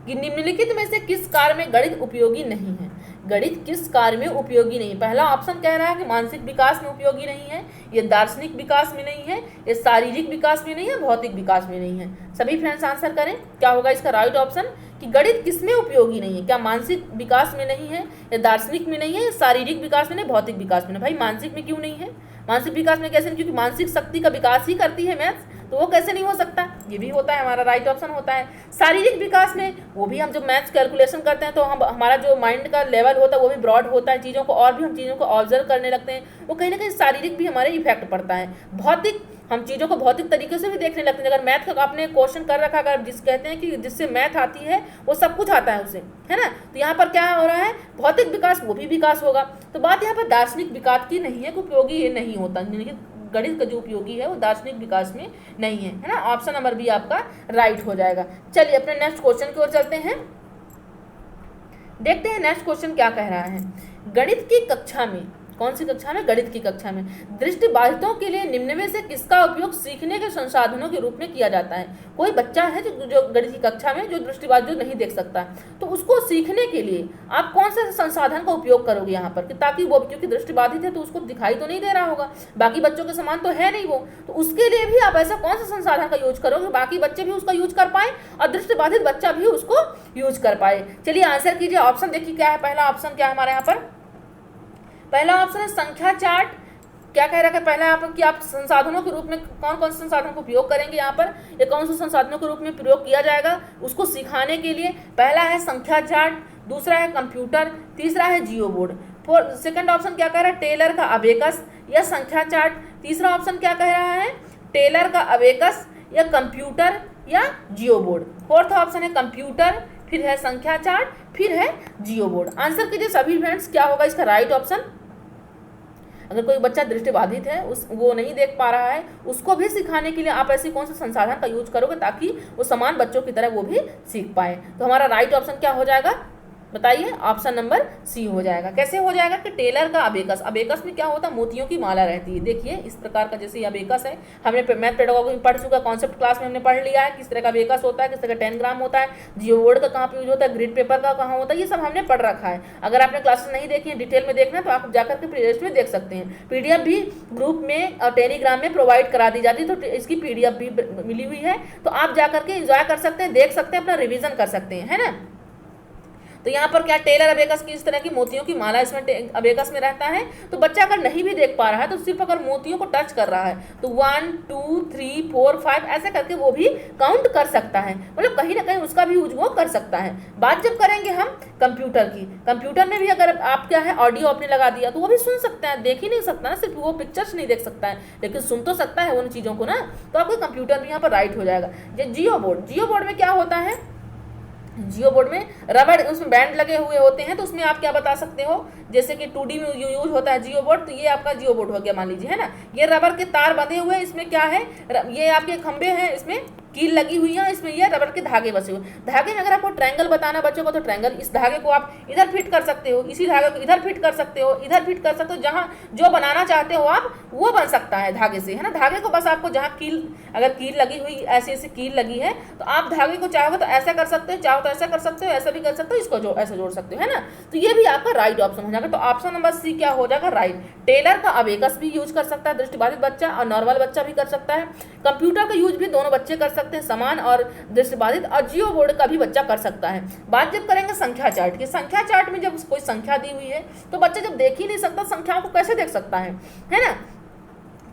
कि निम्नलिखित में से किस कार्य में गणित उपयोगी नहीं है। गणित किस कार्य में उपयोगी नहीं है? पहला ऑप्शन कह रहा है कि मानसिक विकास में उपयोगी नहीं है, ये दार्शनिक विकास में नहीं है, ये शारीरिक विकास में नहीं है, भौतिक विकास में नहीं है। सभी फ्रेंड्स आंसर करें, क्या होगा इसका राइट ऑप्शन कि गणित किसमें उपयोगी नहीं है? क्या मानसिक विकास में नहीं है, या दार्शनिक में नहीं है, या शारीरिक विकास में नहीं, भौतिक विकास में नहीं? भाई मानसिक में क्यों नहीं है? मानसिक विकास में कैसे नहीं? क्योंकि मानसिक शक्ति का विकास ही करती है मैथ्स, तो वो कैसे नहीं हो सकता? ये भी होता है, हमारा राइट ऑप्शन होता है। शारीरिक विकास में वो भी हम जब मैथ्स कैलकुलेशन करते हैं तो हम हमारा जो माइंड का लेवल होता है वो भी ब्रॉड होता है, चीज़ों को और भी हम चीज़ों को ऑब्जर्व करने लगते हैं, वो कहीं ना कहीं शारीरिक भी हमारे इफेक्ट पड़ता है। भौतिक, हम चीज़ों को भौतिक तरीके से भी देखने लगते हैं। अगर मैथ का आपने क्वेश्चन कर रखा, अगर जिस कहते हैं कि जिससे मैथ आती है वो सब कुछ आता है उसे, है ना, तो यहाँ पर क्या हो रहा है? भौतिक विकास, वो भी विकास होगा। तो बात यहाँ पर दार्शनिक विकास की नहीं है कि उपयोगी ये नहीं होता, गणित का जो उपयोगी है वो दार्शनिक विकास में नहीं है ना। ऑप्शन नंबर बी आपका राइट हो जाएगा। चलिए अपने नेक्स्ट क्वेश्चन की ओर चलते हैं, देखते हैं नेक्स्ट क्वेश्चन क्या कह रहा है। गणित की कक्षा में, कौन सी कक्षा में? गणित की कक्षा में दृष्टिबाधितों के लिए निम्न में से किसका उपयोग सीखने के संसाधनों के रूप में किया जाता है? कोई बच्चा है जो गणित की कक्षा में जो दृष्टिबाधित, जो नहीं देख सकता, तो उसको सीखने के लिए आप कौन से संसाधन का उपयोग करोगे यहाँ पर, कि ताकि वो, क्योंकि दृष्टिबाधित है तो उसको दिखाई तो नहीं दे रहा होगा, बाकी बच्चों के समान तो है नहीं वो, तो उसके लिए भी आप ऐसा कौन सा संसाधन का यूज करोगे बाकी बच्चे भी उसका यूज कर पाए और दृष्टिबाधित बच्चा भी उसको यूज कर पाए? चलिए आंसर कीजिए। ऑप्शन देखिए क्या है, पहला ऑप्शन क्या है हमारे यहाँ पर? पहला ऑप्शन है संख्या चार्ट। क्या कह रहा है पहला यहाँ पर कि आप संसाधनों के रूप में कौन कौन से संसाधनों का उपयोग करेंगे यहाँ पर, या कौन से संसाधनों के रूप में प्रयोग किया जाएगा उसको सिखाने के लिए? पहला है संख्या चार्ट, दूसरा है कंप्यूटर, तीसरा है जियो बोर्ड। सेकंड ऑप्शन क्या कह रहा है? टेलर का अबेकस या संख्या चार्ट। तीसरा ऑप्शन क्या कह रहा है? टेलर का अबेकस या कंप्यूटर या जियो बोर्ड। फोर्थ ऑप्शन है कंप्यूटर, फिर है संख्या चार्ट, फिर है जियो बोर्ड। आंसर कीजिए सभी फ्रेंड्स, क्या होगा इसका राइट ऑप्शन? अगर कोई बच्चा दृष्टिबाधित है, वो नहीं देख पा रहा है, उसको भी सिखाने के लिए आप ऐसे कौन से संसाधन का यूज करोगे ताकि वो समान बच्चों की तरह वो भी सीख पाए? तो हमारा राइट ऑप्शन क्या हो जाएगा बताइए? ऑप्शन नंबर सी हो जाएगा। कैसे हो जाएगा? कि टेलर का अबेकस। अबेकस में क्या होता है? मोतियों की माला रहती है। देखिए इस प्रकार का, जैसे अबेकस है, हमने मैथ पेडागोगी में पढ़ चुका, कॉन्सेप्ट क्लास में हमने पढ़ लिया है किस तरह का अबेकस होता है, किस तरह का 10 ग्राम होता है, जियो बोर्ड का कहाँ पे यूज होता है, ग्रिड पेपर का कहाँ होता है, ये सब हमने पढ़ रखा है। अगर आपने क्लासेस नहीं देखी है, डिटेल में देखना है, तो आप जाकर के प्लेलिस्ट में देख सकते हैं। PDF भी ग्रुप में और टेलीग्राम में प्रोवाइड करा दी जाती है, तो इसकी PDF भी मिली हुई है, तो आप जाकर के एंजॉय कर सकते हैं, देख सकते हैं, अपना रिविजन कर सकते हैं, है ना। तो यहाँ पर क्या टेलर अबेकस की इस तरह की मोतियों की माला इसमें अबेकस में रहता है। तो बच्चा अगर नहीं भी देख पा रहा है तो सिर्फ अगर मोतियों को टच कर रहा है तो 1 2 3 4 5 ऐसे करके वो भी काउंट कर सकता है, मतलब कहीं ना कहीं उसका भी यूज वो कर सकता है। बात जब करेंगे हम कंप्यूटर की, कंप्यूटर में भी अगर आप क्या है ऑडियो आपने लगा दिया तो वो भी सुन सकता है, देख ही नहीं सकता ना, सिर्फ वो पिक्चर्स नहीं देख सकता है लेकिन सुन तो सकता है उन चीज़ों को ना। तो आपको कंप्यूटर भी यहाँ पर राइट हो जाएगा। जियो बोर्ड, जियो बोर्ड में क्या होता है? जियो बोर्ड में रबड़, उसमें बैंड लगे हुए होते हैं, तो उसमें आप क्या बता सकते हो? जैसे कि 2D में यूज होता है जियो बोर्ड, तो ये आपका जियो बोर्ड हो गया मान लीजिए, है ना। ये रबर के तार बंधे हुए, इसमें क्या है, ये आपके खंभे हैं, इसमें कील लगी हुई है, इसमें ये रबर के धागे बसे हुए। धागे में अगर आपको ट्रायंगल बताना बच्चों को तो ट्रायंगल, इस धागे को आप इधर फिट कर सकते हो, इसी धागे को इधर फिट कर सकते हो, इधर फिट कर सकते हो, जहाँ जो बनाना चाहते हो आप वो बन सकता है धागे से, है ना। धागे को बस आपको जहाँ कील, अगर कील लगी हुई ऐसी ऐसी कील लगी है तो आप धागे को चाहो तो ऐसा कर सकते हो, चाहो तो ऐसा कर सकते हो, ऐसा भी कर सकते हो, इसको जो ऐसे जोड़ सकते हो, है ना। तो ये भी आपका राइट ऑप्शन हो जाएगा। तो ऑप्शन नंबर सी क्या हो जाएगा? राइट। टेलर का अबेकस भी यूज कर सकता है दृष्टिबाधित बच्चा और नॉर्मल बच्चा भी कर सकता है। कंप्यूटर का यूज भी दोनों बच्चे कर सकते हैं, समान और दृष्टिबाधित, और जियो बोर्ड का भी बच्चा कर सकता है। बात जब करेंगे संख्या चार्ट की, संख्या चार्ट में जब कोई संख्या दी हुई है तो बच्चा जब देख ही नहीं सकता संख्याओं को कैसे देख सकता है ना।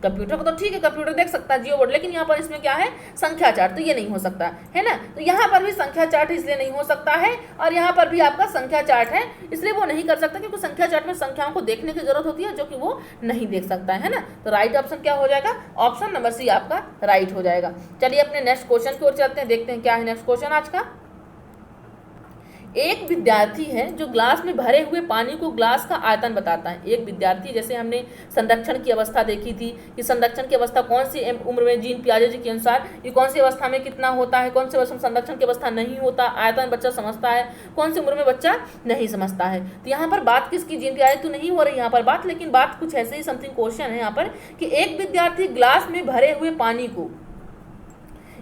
कंप्यूटर को तो ठीक है, कंप्यूटर देख सकता है जियो बोर्ड, लेकिन यहाँ पर इसमें क्या है? संख्या चार्ट, तो ये नहीं हो सकता है ना। तो यहाँ पर भी संख्या चार्ट इसलिए नहीं हो सकता है, और यहाँ पर भी आपका संख्या चार्ट है इसलिए वो नहीं कर सकता, क्योंकि संख्या चार्ट में संख्याओं को देखने की जरूरत होती है जो कि वो नहीं देख सकता है ना। तो राइट ऑप्शन क्या हो जाएगा? ऑप्शन नंबर सी आपका राइट हो जाएगा। चलिए अपने नेक्स्ट क्वेश्चन की ओर चलते हैं, देखते हैं क्या है नेक्स्ट क्वेश्चन आज का। एक विद्यार्थी है जो ग्लास में भरे हुए पानी को ग्लास का आयतन बताता है। एक विद्यार्थी, जैसे हमने संरक्षण की अवस्था देखी थी कि संरक्षण की अवस्था कौन सी उम्र में, जीन पियाजे जी के अनुसार ये कौन सी अवस्था में कितना होता है, कौन सी अवस्था में संरक्षण की अवस्था नहीं होता, आयतन बच्चा समझता है, कौन सी उम्र में बच्चा नहीं समझता है। तो यहाँ पर बात किसकी? जीन पियाजे तो नहीं हो रही यहाँ पर बात, लेकिन बात कुछ ऐसे ही समथिंग क्वेश्चन है यहाँ पर कि एक विद्यार्थी ग्लास में भरे हुए पानी को,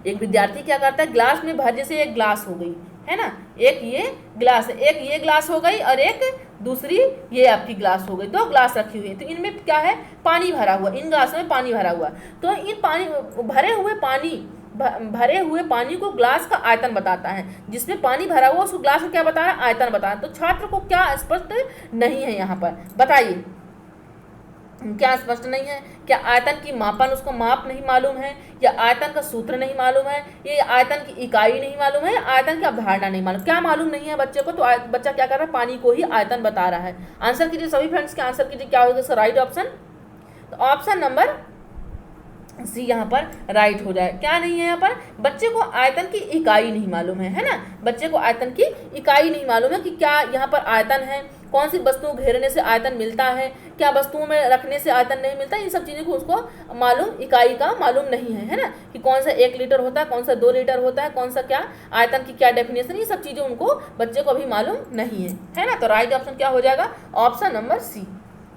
एक विद्यार्थी क्या करता है, ग्लास में भर, जैसे एक ग्लास हो गई, है ना। एक ये ग्लास है, एक ये ग्लास हो गई और एक दूसरी ये आपकी ग्लास हो गई, 2 ग्लास रखी हुई है। तो इनमें क्या है, पानी भरा हुआ, इन ग्लासों में पानी भरा हुआ। तो इन भरे हुए पानी को ग्लास का आयतन बताता है। जिसमें पानी भरा हुआ उसको ग्लास का क्या बता रहा है, आयतन बता रहा है। तो छात्र को क्या स्पष्ट नहीं है यहाँ पर, बताइए क्या स्पष्ट नहीं है? क्या आयतन की मापन उसको माप नहीं मालूम है, या आयतन का सूत्र नहीं मालूम है, या आयतन की इकाई नहीं मालूम है, या आयतन की अवधारणा नहीं मालूम, क्या मालूम नहीं है बच्चे को? तो बच्चा क्या कर रहा है, पानी को ही आयतन बता रहा है। आंसर कीजिए सभी फ्रेंड्स के, आंसर कीजिए क्या होगा इसका राइट ऑप्शन। तो ऑप्शन नंबर सी यहाँ पर राइट हो जाए। क्या नहीं है यहाँ पर, बच्चे को आयतन की इकाई नहीं मालूम है ना। बच्चे को आयतन की इकाई नहीं मालूम है कि क्या यहाँ पर आयतन है, कौन सी वस्तुओं घेरने से आयतन मिलता है, क्या वस्तुओं में रखने से आयतन नहीं मिलता। इन सब चीज़ों को उसको मालूम, इकाई का मालूम नहीं है ना, कि कौन सा 1 लीटर होता है, कौन सा 2 लीटर होता है, कौन सा क्या आयतन की क्या डेफिनेशन, ये सब चीज़ें उनको बच्चे को अभी मालूम नहीं है ना। तो राइट ऑप्शन क्या हो जाएगा, ऑप्शन नंबर सी।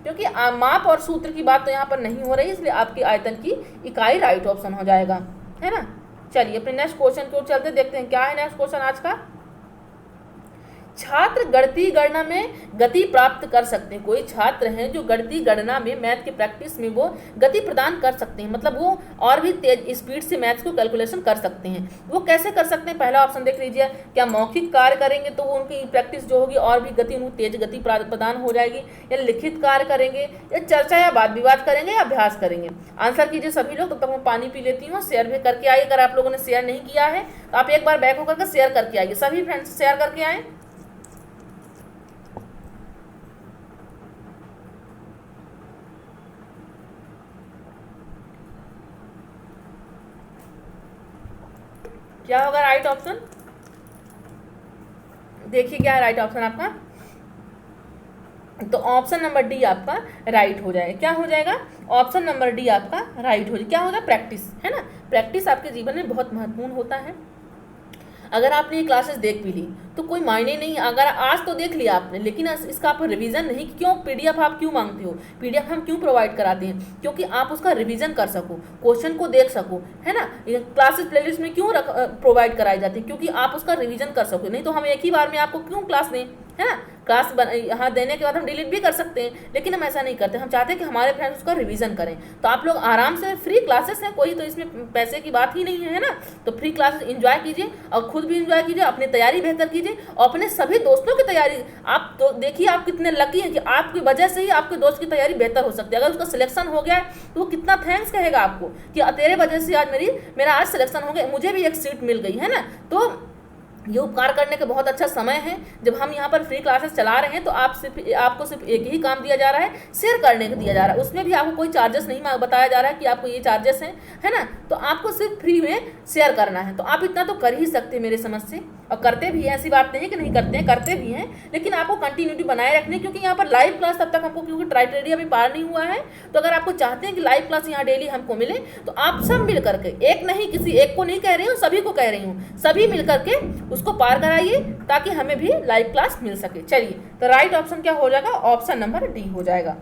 क्योंकि माप और सूत्र की बात तो यहाँ पर नहीं हो रही, इसलिए आपकी आयतन की इकाई राइट ऑप्शन हो जाएगा, है ना। चलिए अपने नेक्स्ट क्वेश्चन की ओर चलते, देखते हैं क्या है नेक्स्ट क्वेश्चन आज का। छात्र गणितीय गणना में गति प्राप्त कर सकते हैं। कोई छात्र हैं जो गणितीय गणना में, मैथ की प्रैक्टिस में वो गति प्रदान कर सकते हैं, मतलब वो और भी तेज स्पीड से मैथ्स को कैलकुलेशन कर सकते हैं। वो कैसे कर सकते हैं, पहला ऑप्शन देख लीजिए। क्या मौखिक कार्य करेंगे तो वो उनकी प्रैक्टिस जो होगी और भी गति, उनको तेज गति प्रदान हो जाएगी, या लिखित कार्य करेंगे, या चर्चा या वाद विवाद करेंगे, या अभ्यास करेंगे। आंसर कीजिए सभी लोग, तब तक मैं पानी पी लेती हूँ। शेयर भी करके आइए, अगर आप लोगों ने शेयर नहीं किया है तो आप एक बार बैक होकर शेयर करके आइए, सभी फ्रेंड्स शेयर करके आए। क्या होगा राइट ऑप्शन, देखिए क्या है राइट ऑप्शन आपका। तो ऑप्शन नंबर डी आपका राइट हो जाएगा। क्या हो जाएगा, ऑप्शन नंबर डी आपका राइट हो जाएगा। क्या होगा, प्रैक्टिस, है ना। प्रैक्टिस आपके जीवन में बहुत महत्वपूर्ण होता है। अगर आपने ये क्लासेस देख भी ली तो कोई मायने नहीं, अगर आज तो देख लिया आपने लेकिन इसका आप रिवीजन नहीं, क्यों पीडीएफ आप क्यों मांगते हो, पीडीएफ हम क्यों प्रोवाइड कराते हैं, क्योंकि आप उसका रिवीजन कर सको, क्वेश्चन को देख सको, है ना। क्लासेस प्लेलिस्ट में क्यों प्रोवाइड कराई जाती है, क्योंकि आप उसका रिवीजन कर सको। नहीं तो हम एक ही बार में आपको क्यों क्लास दें, है ना। क्लास यहाँ देने के बाद हम डिलीट भी कर सकते हैं, लेकिन हम ऐसा नहीं करते। हम चाहते हैं कि हमारे फ्रेंड्स उसका रिवीजन करें। तो आप लोग आराम से, फ्री क्लासेस हैं, कोई तो इसमें पैसे की बात ही नहीं है ना। तो फ्री क्लासेस एंजॉय कीजिए और खुद भी एंजॉय कीजिए, अपनी तैयारी बेहतर कीजिए और अपने सभी दोस्तों की तैयारी। आप तो देखिए आप कितने लकी हैं कि आपकी वजह से ही आपके दोस्त की तैयारी बेहतर हो सकती है। अगर उसका सिलेक्शन हो गया है तो वो कितना थैंक्स कहेगा आपको कि तेरे वजह से आज मेरा आज सिलेक्शन हो गया, मुझे भी एक सीट मिल गई, है ना। तो ये उपकार करने का बहुत अच्छा समय है जब हम यहाँ पर फ्री क्लासेस चला रहे हैं। तो आपको सिर्फ एक ही काम दिया जा रहा है, शेयर करने का दिया जा रहा है। उसमें भी आपको कोई चार्जेस नहीं बताया जा रहा है कि आपको ये चार्जेस हैं, है ना। तो आपको सिर्फ फ्री में शेयर करना है। तो आप इतना तो कर ही सकते हैं मेरे समझ से, और करते भी हैं, ऐसी बात नहीं है कि नहीं करते हैं, करते भी हैं। लेकिन आपको कंटिन्यूटी बनाए रखनी, क्योंकि यहाँ पर लाइव क्लास तब तक हमको, क्योंकि क्राइटेरिया भी पार नहीं हुआ है। तो अगर आपको चाहते हैं कि लाइव क्लास यहाँ डेली हमको मिले तो आप सब मिल करके, एक नहीं, किसी एक को नहीं कह रही हूँ, सभी को कह रही हूँ, सभी मिल करके उसको पार कराइए ताकि हमें भी लाइव क्लास मिल सके। चलिए तो राइट ऑप्शन क्या हो जाएगा, ऑप्शन नंबर डी हो जाएगा।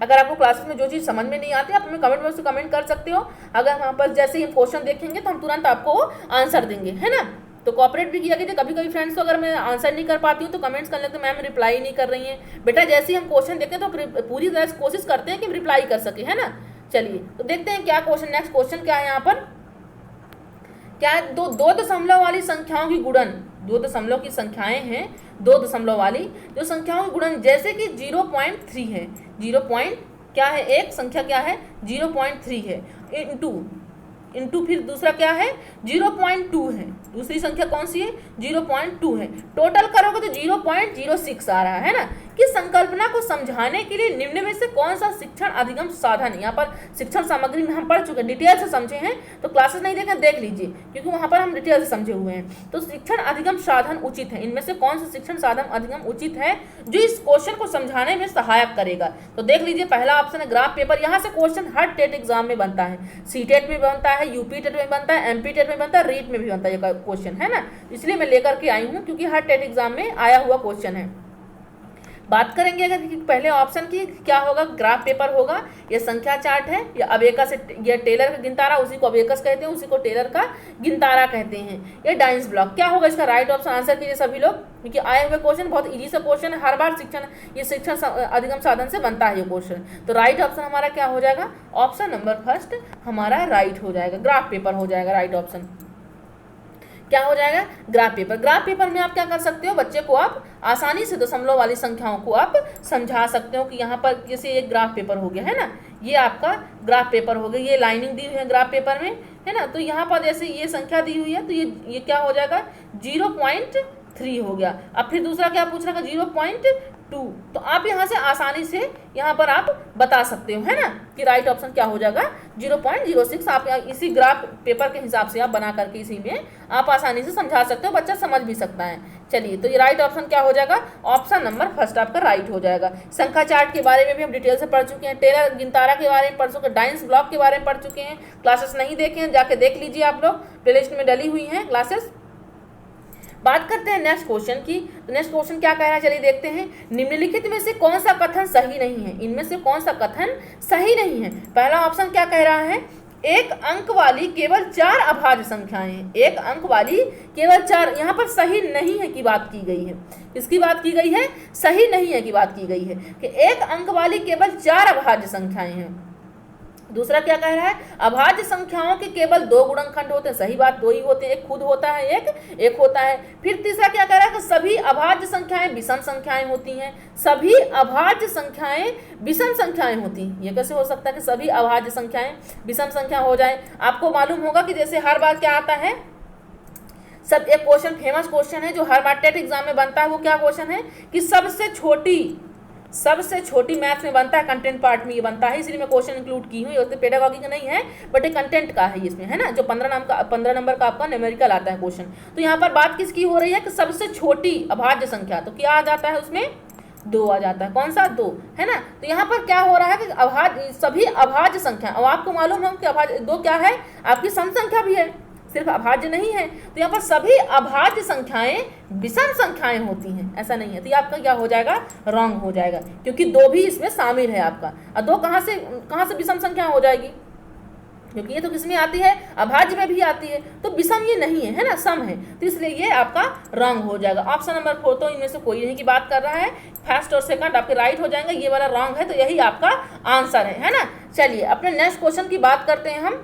अगर आपको क्लासेस में जो चीज़ समझ में नहीं आती आप हमें कमेंट बॉक्स में कमेंट कर सकते हो। अगर वहाँ पर जैसे ही हम क्वेश्चन देखेंगे तो हम तुरंत आपको आंसर देंगे, है ना। तो कोऑपरेट भी किया कीजिए। कभी कभी फ्रेंड्स तो अगर मैं आंसर नहीं कर पाती हूँ तो कमेंट्स कर लेते, मैम रिप्लाई नहीं कर रही हैं। बेटा जैसे ही हम क्वेश्चन देखते हैं तो पूरी तरह से कोशिश करते हैं कि रिप्लाई कर सके, है ना। चलिए तो देखते हैं क्या क्वेश्चन, नेक्स्ट क्वेश्चन क्या है यहाँ पर। क्या है, दो दशमलव वाली संख्याओं की गुणन, 2 दशमलव की संख्याएं हैं, 2 दशमलव वाली जो संख्याओं की गुणन, जैसे कि 0.3 है, 0. क्या है, एक संख्या क्या है 0.3 है, इंटू फिर दूसरा क्या है 0.2 है, दूसरी संख्या कौन सी है 0.2 है। टोटल करोगे तो 0.06 आ रहा है ना। कि संकल्पना को समझाने के लिए निम्न में से कौन सा शिक्षण अधिगम साधन है। यहाँ पर शिक्षण सामग्री में हम पढ़ चुके हैं, डिटेल से समझे हैं। तो क्लासेस नहीं देखें, देख लीजिए, क्योंकि वहाँ पर हम डिटेल से समझे हुए हैं। तो शिक्षण अधिगम साधन उचित है, इनमें से कौन सा शिक्षण साधन अधिगम उचित है जो इस क्वेश्चन को समझाने में सहायक करेगा। तो देख लीजिए पहला ऑप्शन है ग्राफ पेपर। यहाँ से क्वेश्चन हर टेट एग्जाम में बनता है, सी टेट में बनता है, यूपी टेट में बनता है, एमपी टेट में बनता है, रीट में भी बनता है ये क्वेश्चन, है ना। इसलिए मैं लेकर के आई हूँ क्योंकि हर टेट एग्जाम में आया हुआ क्वेश्चन है। बात करेंगे अगर कि पहले ऑप्शन की, क्या होगा, ग्राफ पेपर होगा, ये संख्या चार्ट है, या अबेका से, ये टेलर का गिनतारा, उसी को अबेकस कहते हैं, उसी को टेलर का गिनतारा कहते हैं। ये डाइंस ब्लॉक, क्या होगा इसका राइट ऑप्शन, आंसर कीजिए सभी लोग, क्योंकि आए हुए क्वेश्चन बहुत इजी सा क्वेश्चन है, हर बार शिक्षण अधिगम साधन से बनता है ये क्वेश्चन। तो राइट ऑप्शन हमारा क्या हो जाएगा, ऑप्शन नंबर फर्स्ट हमारा राइट हो जाएगा, ग्राफ पेपर हो जाएगा राइट ऑप्शन। क्या हो जाएगा, ग्राफ पेपर। ग्राफ पेपर में आप क्या कर सकते हो, बच्चे को आप आसानी से दशमलव वाली संख्याओं को आप समझा सकते हो कि यहाँ पर जैसे एक ग्राफ पेपर हो गया है ना, ये आपका ग्राफ पेपर हो गया, ये लाइनिंग दी हुई है ग्राफ पेपर में है ना, तो यहाँ पर जैसे ये संख्या दी हुई है तो ये क्या हो जाएगा 0.3 हो गया। अब फिर दूसरा क्या पूछ रहा है 0.2, तो आप यहाँ से आसानी से यहाँ पर आप बता सकते हो है ना कि राइट ऑप्शन क्या हो जाएगा 0.06। आप इसी ग्राफ पेपर के हिसाब से आप बना करके इसी में आप आसानी से समझा सकते हो, बच्चा समझ भी सकता है। चलिए, तो ये राइट ऑप्शन क्या हो जाएगा, ऑप्शन नंबर फर्स्ट आपका राइट हो जाएगा। संख्या चार्ट के बारे में भी हम डिटेल से पढ़ चुके हैं, टेलर गिनतारा के बारे में पढ़ चुके हैं, डाइंस ब्लॉक के बारे में पढ़ चुके हैं। क्लासेस नहीं देखे हैं जाके देख लीजिए, आप लोग प्लेलिस्ट में डली हुई हैं क्लासेस। बात करते हैं नेक्स्ट क्वेश्चन की। तो नेक्स्ट क्वेश्चन क्या कह रहा है, चलिए देखते हैं। निम्नलिखित में से कौन सा कथन सही नहीं है, इनमें से कौन सा कथन सही नहीं है। पहला ऑप्शन क्या कह रहा है, एक अंक वाली केवल 4 अभाज्य संख्याएं, एक अंक वाली केवल 4, यहाँ पर सही नहीं है की बात की गई है। किसकी बात की गई है, सही नहीं है की बात की गई है कि एक अंक वाली केवल 4 अभाज्य संख्याएं हैं। दूसरा क्या कह रहा है, अभाज्य संख्याओं के केवल 2 गुणनखंड होते हैं, सही बात, 2 ही होते हैं, एक खुद होता है, एक होता है। फिर तीसरा क्या कह रहा है कि सभी अभाज्य संख्याएं विषम संख्याएं होती हैं, सभी अभाज्य संख्याएं विषम संख्याएं होती हैं। ये कैसे हो सकता है कि सभी अभाज्य संख्याएं विषम संख्या हो जाए। आपको मालूम होगा कि जैसे हर बार क्या आता है, सब एक क्वेश्चन फेमस क्वेश्चन है जो हर बार टेट एग्जाम में बनता है, वो क्या क्वेश्चन है कि सबसे छोटी मैथ्स में बनता है, कंटेंट पार्ट में ये बनता है, इसलिए मैं क्वेश्चन इंक्लूड की हूँ। ये उतने पेडागॉजी का नहीं है बट ये कंटेंट का है इसमें है ना, जो 15 नंबर का आपका न्यूमेरिकल आता है क्वेश्चन। तो यहाँ पर बात किसकी हो रही है कि सबसे छोटी अभाज्य संख्या, तो क्या आ जाता है उसमें 2 आ जाता है, कौन सा 2 है ना। तो यहाँ पर क्या हो रहा है कि सभी अभाज्य संख्या, और आपको मालूम है कि अभाज्य 2 क्या है, आपकी सम संख्या भी है, सिर्फ अभाज्य नहीं है। तो यहाँ पर सभी अभाज्य संख्याएं विषम संख्याएं होती हैं, ऐसा नहीं है। तो ये आपका क्या हो जाएगा, रॉन्ग हो जाएगा, क्योंकि 2 भी इसमें शामिल है आपका। और 2 कहाँ से विषम संख्या हो जाएगी, क्योंकि ये तो किसमें आती है, अभाज्य में भी आती है, तो विषम ये नहीं है ना, सम है, तो इसलिए ये आपका रॉन्ग हो जाएगा। ऑप्शन नंबर 4 तो इनमें से कोई नहीं की बात कर रहा है, फर्स्ट और सेकंड आपके राइट हो जाएंगे, ये वाला रॉन्ग है, तो यही आपका आंसर है ना। चलिए अपने नेक्स्ट क्वेश्चन की बात करते हैं हम,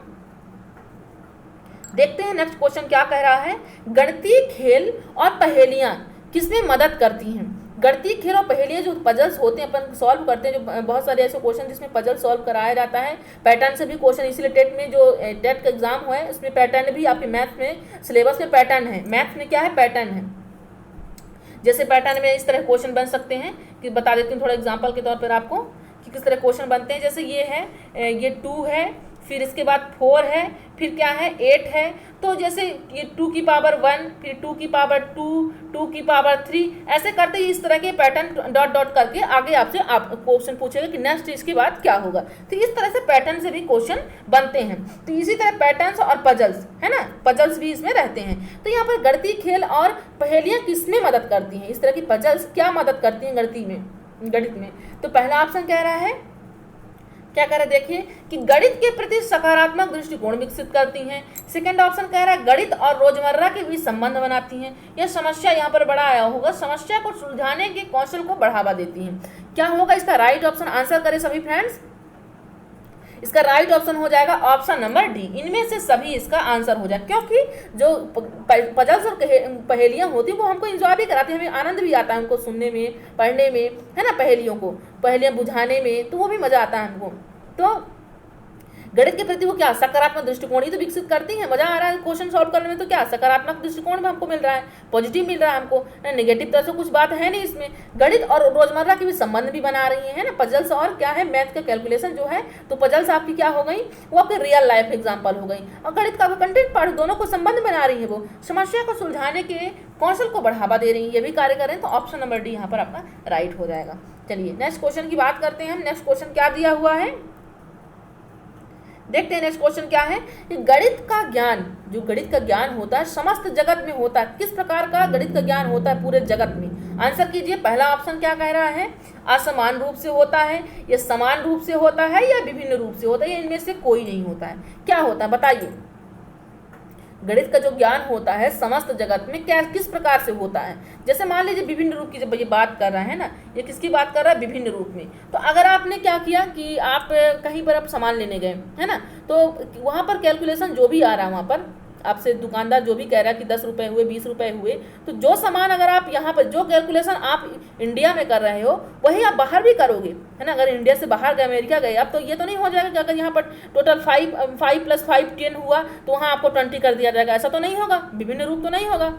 देखते हैं नेक्स्ट क्वेश्चन क्या कह रहा है। गणितीय खेल और पहेलियां किसमें मदद करती हैं। गणितीय खेल और पहेलियां जो पजल्स होते हैं अपन सॉल्व करते हैं, जो बहुत सारे ऐसे क्वेश्चन जिसमें पजल सॉल्व कराया जाता है, पैटर्न से भी क्वेश्चन, इसलिए टेट में जो टेट का एग्जाम हुआ है उसमें पैटर्न भी आपके मैथ में सिलेबस में पैटर्न है, मैथ में क्या है, पैटर्न है। जैसे पैटर्न में इस तरह क्वेश्चन बन सकते हैं कि बता देती हूँ थोड़ा एग्जाम्पल के तौर पर आपको कि किस तरह क्वेश्चन बनते हैं। जैसे ये है, ये 2 है, फिर इसके बाद 4 है, फिर क्या है 8 है, तो जैसे ये 2 की पावर 1, फिर 2 की पावर 2, 2 की पावर 3, ऐसे करते ही इस तरह के पैटर्न डॉट डॉट करके आगे आपसे आप क्वेश्चन पूछेगा कि नेक्स्ट इसके बाद क्या होगा। तो इस तरह से पैटर्न से भी क्वेश्चन बनते हैं। तो इसी तरह पैटर्न्स और पजल्स है ना, पजल्स भी इसमें रहते हैं। तो यहाँ पर गणितीय खेल और पहेलियाँ किसमें मदद करती हैं, इस तरह की पजल्स क्या मदद करती हैं गणित में। तो पहला ऑप्शन कह रहा है, क्या कह रहा है देखिए कि गणित के प्रति सकारात्मक दृष्टिकोण विकसित करती हैं। सेकंड ऑप्शन कह रहा है गणित और रोजमर्रा के बीच संबंध बनाती हैं। यह समस्या यहाँ पर बड़ा आया होगा, समस्या को सुलझाने के कौशल को बढ़ावा देती हैं। क्या होगा इसका राइट ऑप्शन, आंसर करें सभी फ्रेंड्स। इसका राइट ऑप्शन हो जाएगा ऑप्शन नंबर डी, इनमें से सभी इसका आंसर हो जाएगा, क्योंकि जो पजल्स और पहेलियां होती हैं वो हमको एंजॉय भी कराती हैं, हमें आनंद भी आता है उनको सुनने में, पढ़ने में है ना, पहेलियां बुझाने में, तो वो भी मजा आता है हमको। तो गणित के प्रति वो क्या सकारात्मक दृष्टिकोण ही तो विकसित करती है, मजा आ रहा है क्वेश्चन सॉल्व करने में, तो क्या सकारात्मक दृष्टिकोण में हमको मिल रहा है, पॉजिटिव मिल रहा है हमको, नेगेटिव तरह से कुछ बात है नहीं इसमें। गणित और रोजमर्रा के भी संबंध भी बना रही है ना पजल्स, और क्या है मैथ का कैलकुलेशन जो है, तो पजल्स आपकी क्या हो गई, वो आपके रियल लाइफ एग्जाम्पल हो गई, और गणित का कंटेंट पार्ट, दोनों को संबंध बना रही है, वो समस्या को सुलझाने के कौशल को बढ़ावा दे रही है, ये भी कार्य करें। तो ऑप्शन नंबर डी यहाँ पर आपका राइट हो जाएगा। चलिए नेक्स्ट क्वेश्चन की बात करते हैं हम। नेक्स्ट क्वेश्चन क्या दिया हुआ है, देखते हैं नेक्स्ट क्वेश्चन क्या है कि गणित का ज्ञान, जो गणित का ज्ञान होता है समस्त जगत में होता है, किस प्रकार का गणित का ज्ञान होता है पूरे जगत में। आंसर कीजिए, पहला ऑप्शन क्या कह रहा है, असमान रूप से होता है, या समान रूप से होता है, या विभिन्न रूप से होता है, या इनमें से कोई नहीं होता है। क्या होता है बताइए। गणित का जो ज्ञान होता है समस्त जगत में क्या किस प्रकार से होता है। जैसे मान लीजिए विभिन्न रूप की जब ये बात कर रहा है ना, ये किसकी बात कर रहा है, विभिन्न रूप में। तो अगर आपने क्या किया कि आप कहीं पर आप सामान लेने गए है ना, तो वहाँ पर कैलकुलेशन जो भी आ रहा है, वहाँ पर आपसे दुकानदार जो भी कह रहा है कि 10 रुपये हुए 20 रुपये हुए, तो जो सामान अगर आप यहाँ पर जो कैलकुलेशन आप इंडिया में कर रहे हो वही आप बाहर भी करोगे, है ना। अगर इंडिया से बाहर गए, अमेरिका गए आप, तो ये तो नहीं हो जाएगा कि अगर यहाँ पर टोटल 5 + 5 10 हुआ तो वहाँ आपको 20 कर दिया जाएगा, ऐसा तो नहीं होगा, विभिन्न रूप तो नहीं होगा।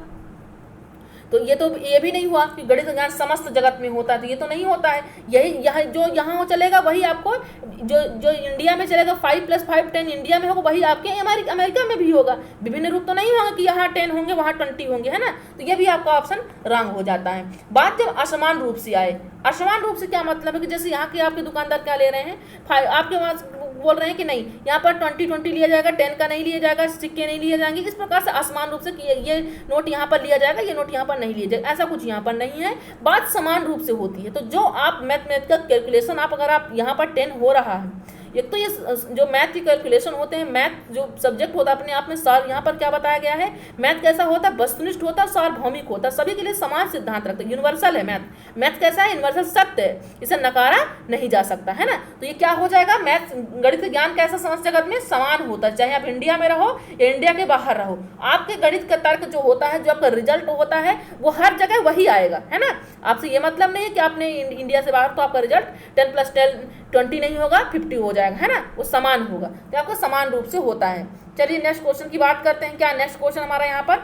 तो ये भी नहीं हुआ कि गणित का ज्ञान समस्त जगत में होता है, तो ये तो नहीं होता है। यही यहाँ जो यहाँ चलेगा वही आपको, जो इंडिया में चलेगा 5 + 5 10 इंडिया में होगा, वही आपके अमेरिका में भी होगा। विभिन्न रूप तो नहीं होगा कि यहाँ 10 होंगे वहाँ 20 होंगे, है ना। तो ये भी आपका ऑप्शन रॉन्ग हो जाता है। बात जब असमान रूप से आए, असमान रूप से क्या मतलब है कि जैसे यहाँ के आपके दुकानदार क्या ले रहे हैं, आपके पास बोल रहे हैं कि नहीं यहाँ पर 20 लिया जाएगा, 10 का नहीं लिया जाएगा, सिक्के नहीं लिए जाएंगे, इस प्रकार से असमान रूप से ये नोट यहाँ पर लिया जाएगा, ये नोट यहाँ पर नहीं लिया जाएगा, ऐसा कुछ यहाँ पर नहीं है। बात समान रूप से होती है। तो जो आप मैथमेटिकल कैलकुलेशन अगर आप यहाँ पर 10 हो रहा है, एक तो ये जो मैथ की कैलकुलेशन होते हैं, मैथ जो सब्जेक्ट होता है अपने आप में सार, यहाँ पर क्या बताया गया है, मैथ कैसा होता है, वस्तुनिष्ठ होता है, सार्वभौमिक होता है, सभी के लिए समान सिद्धांत रखते हैं, यूनिवर्सल है मैथ। मैथ कैसा है, यूनिवर्सल सत्य है, इसे नकारा नहीं जा सकता, है ना। तो ये क्या हो जाएगा, मैथ गणित ज्ञान कैसा समस्त जगत में समान होता है, चाहे आप इंडिया में रहो या इंडिया के बाहर रहो, आपके गणित का तर्क जो होता है, जो आपका रिजल्ट होता है, वो हर जगह वही आएगा, है ना। आपसे ये मतलब नहीं है कि आपने इंडिया से बाहर तो आपका रिजल्ट 10 + 10 20 नहीं होगा, 50 हो जाएगा, है ना, वो समान होगा। तो आपको समान रूप से होता है। चलिए नेक्स्ट क्वेश्चन की बात करते हैं। क्या नेक्स्ट क्वेश्चन हमारा यहाँ पर,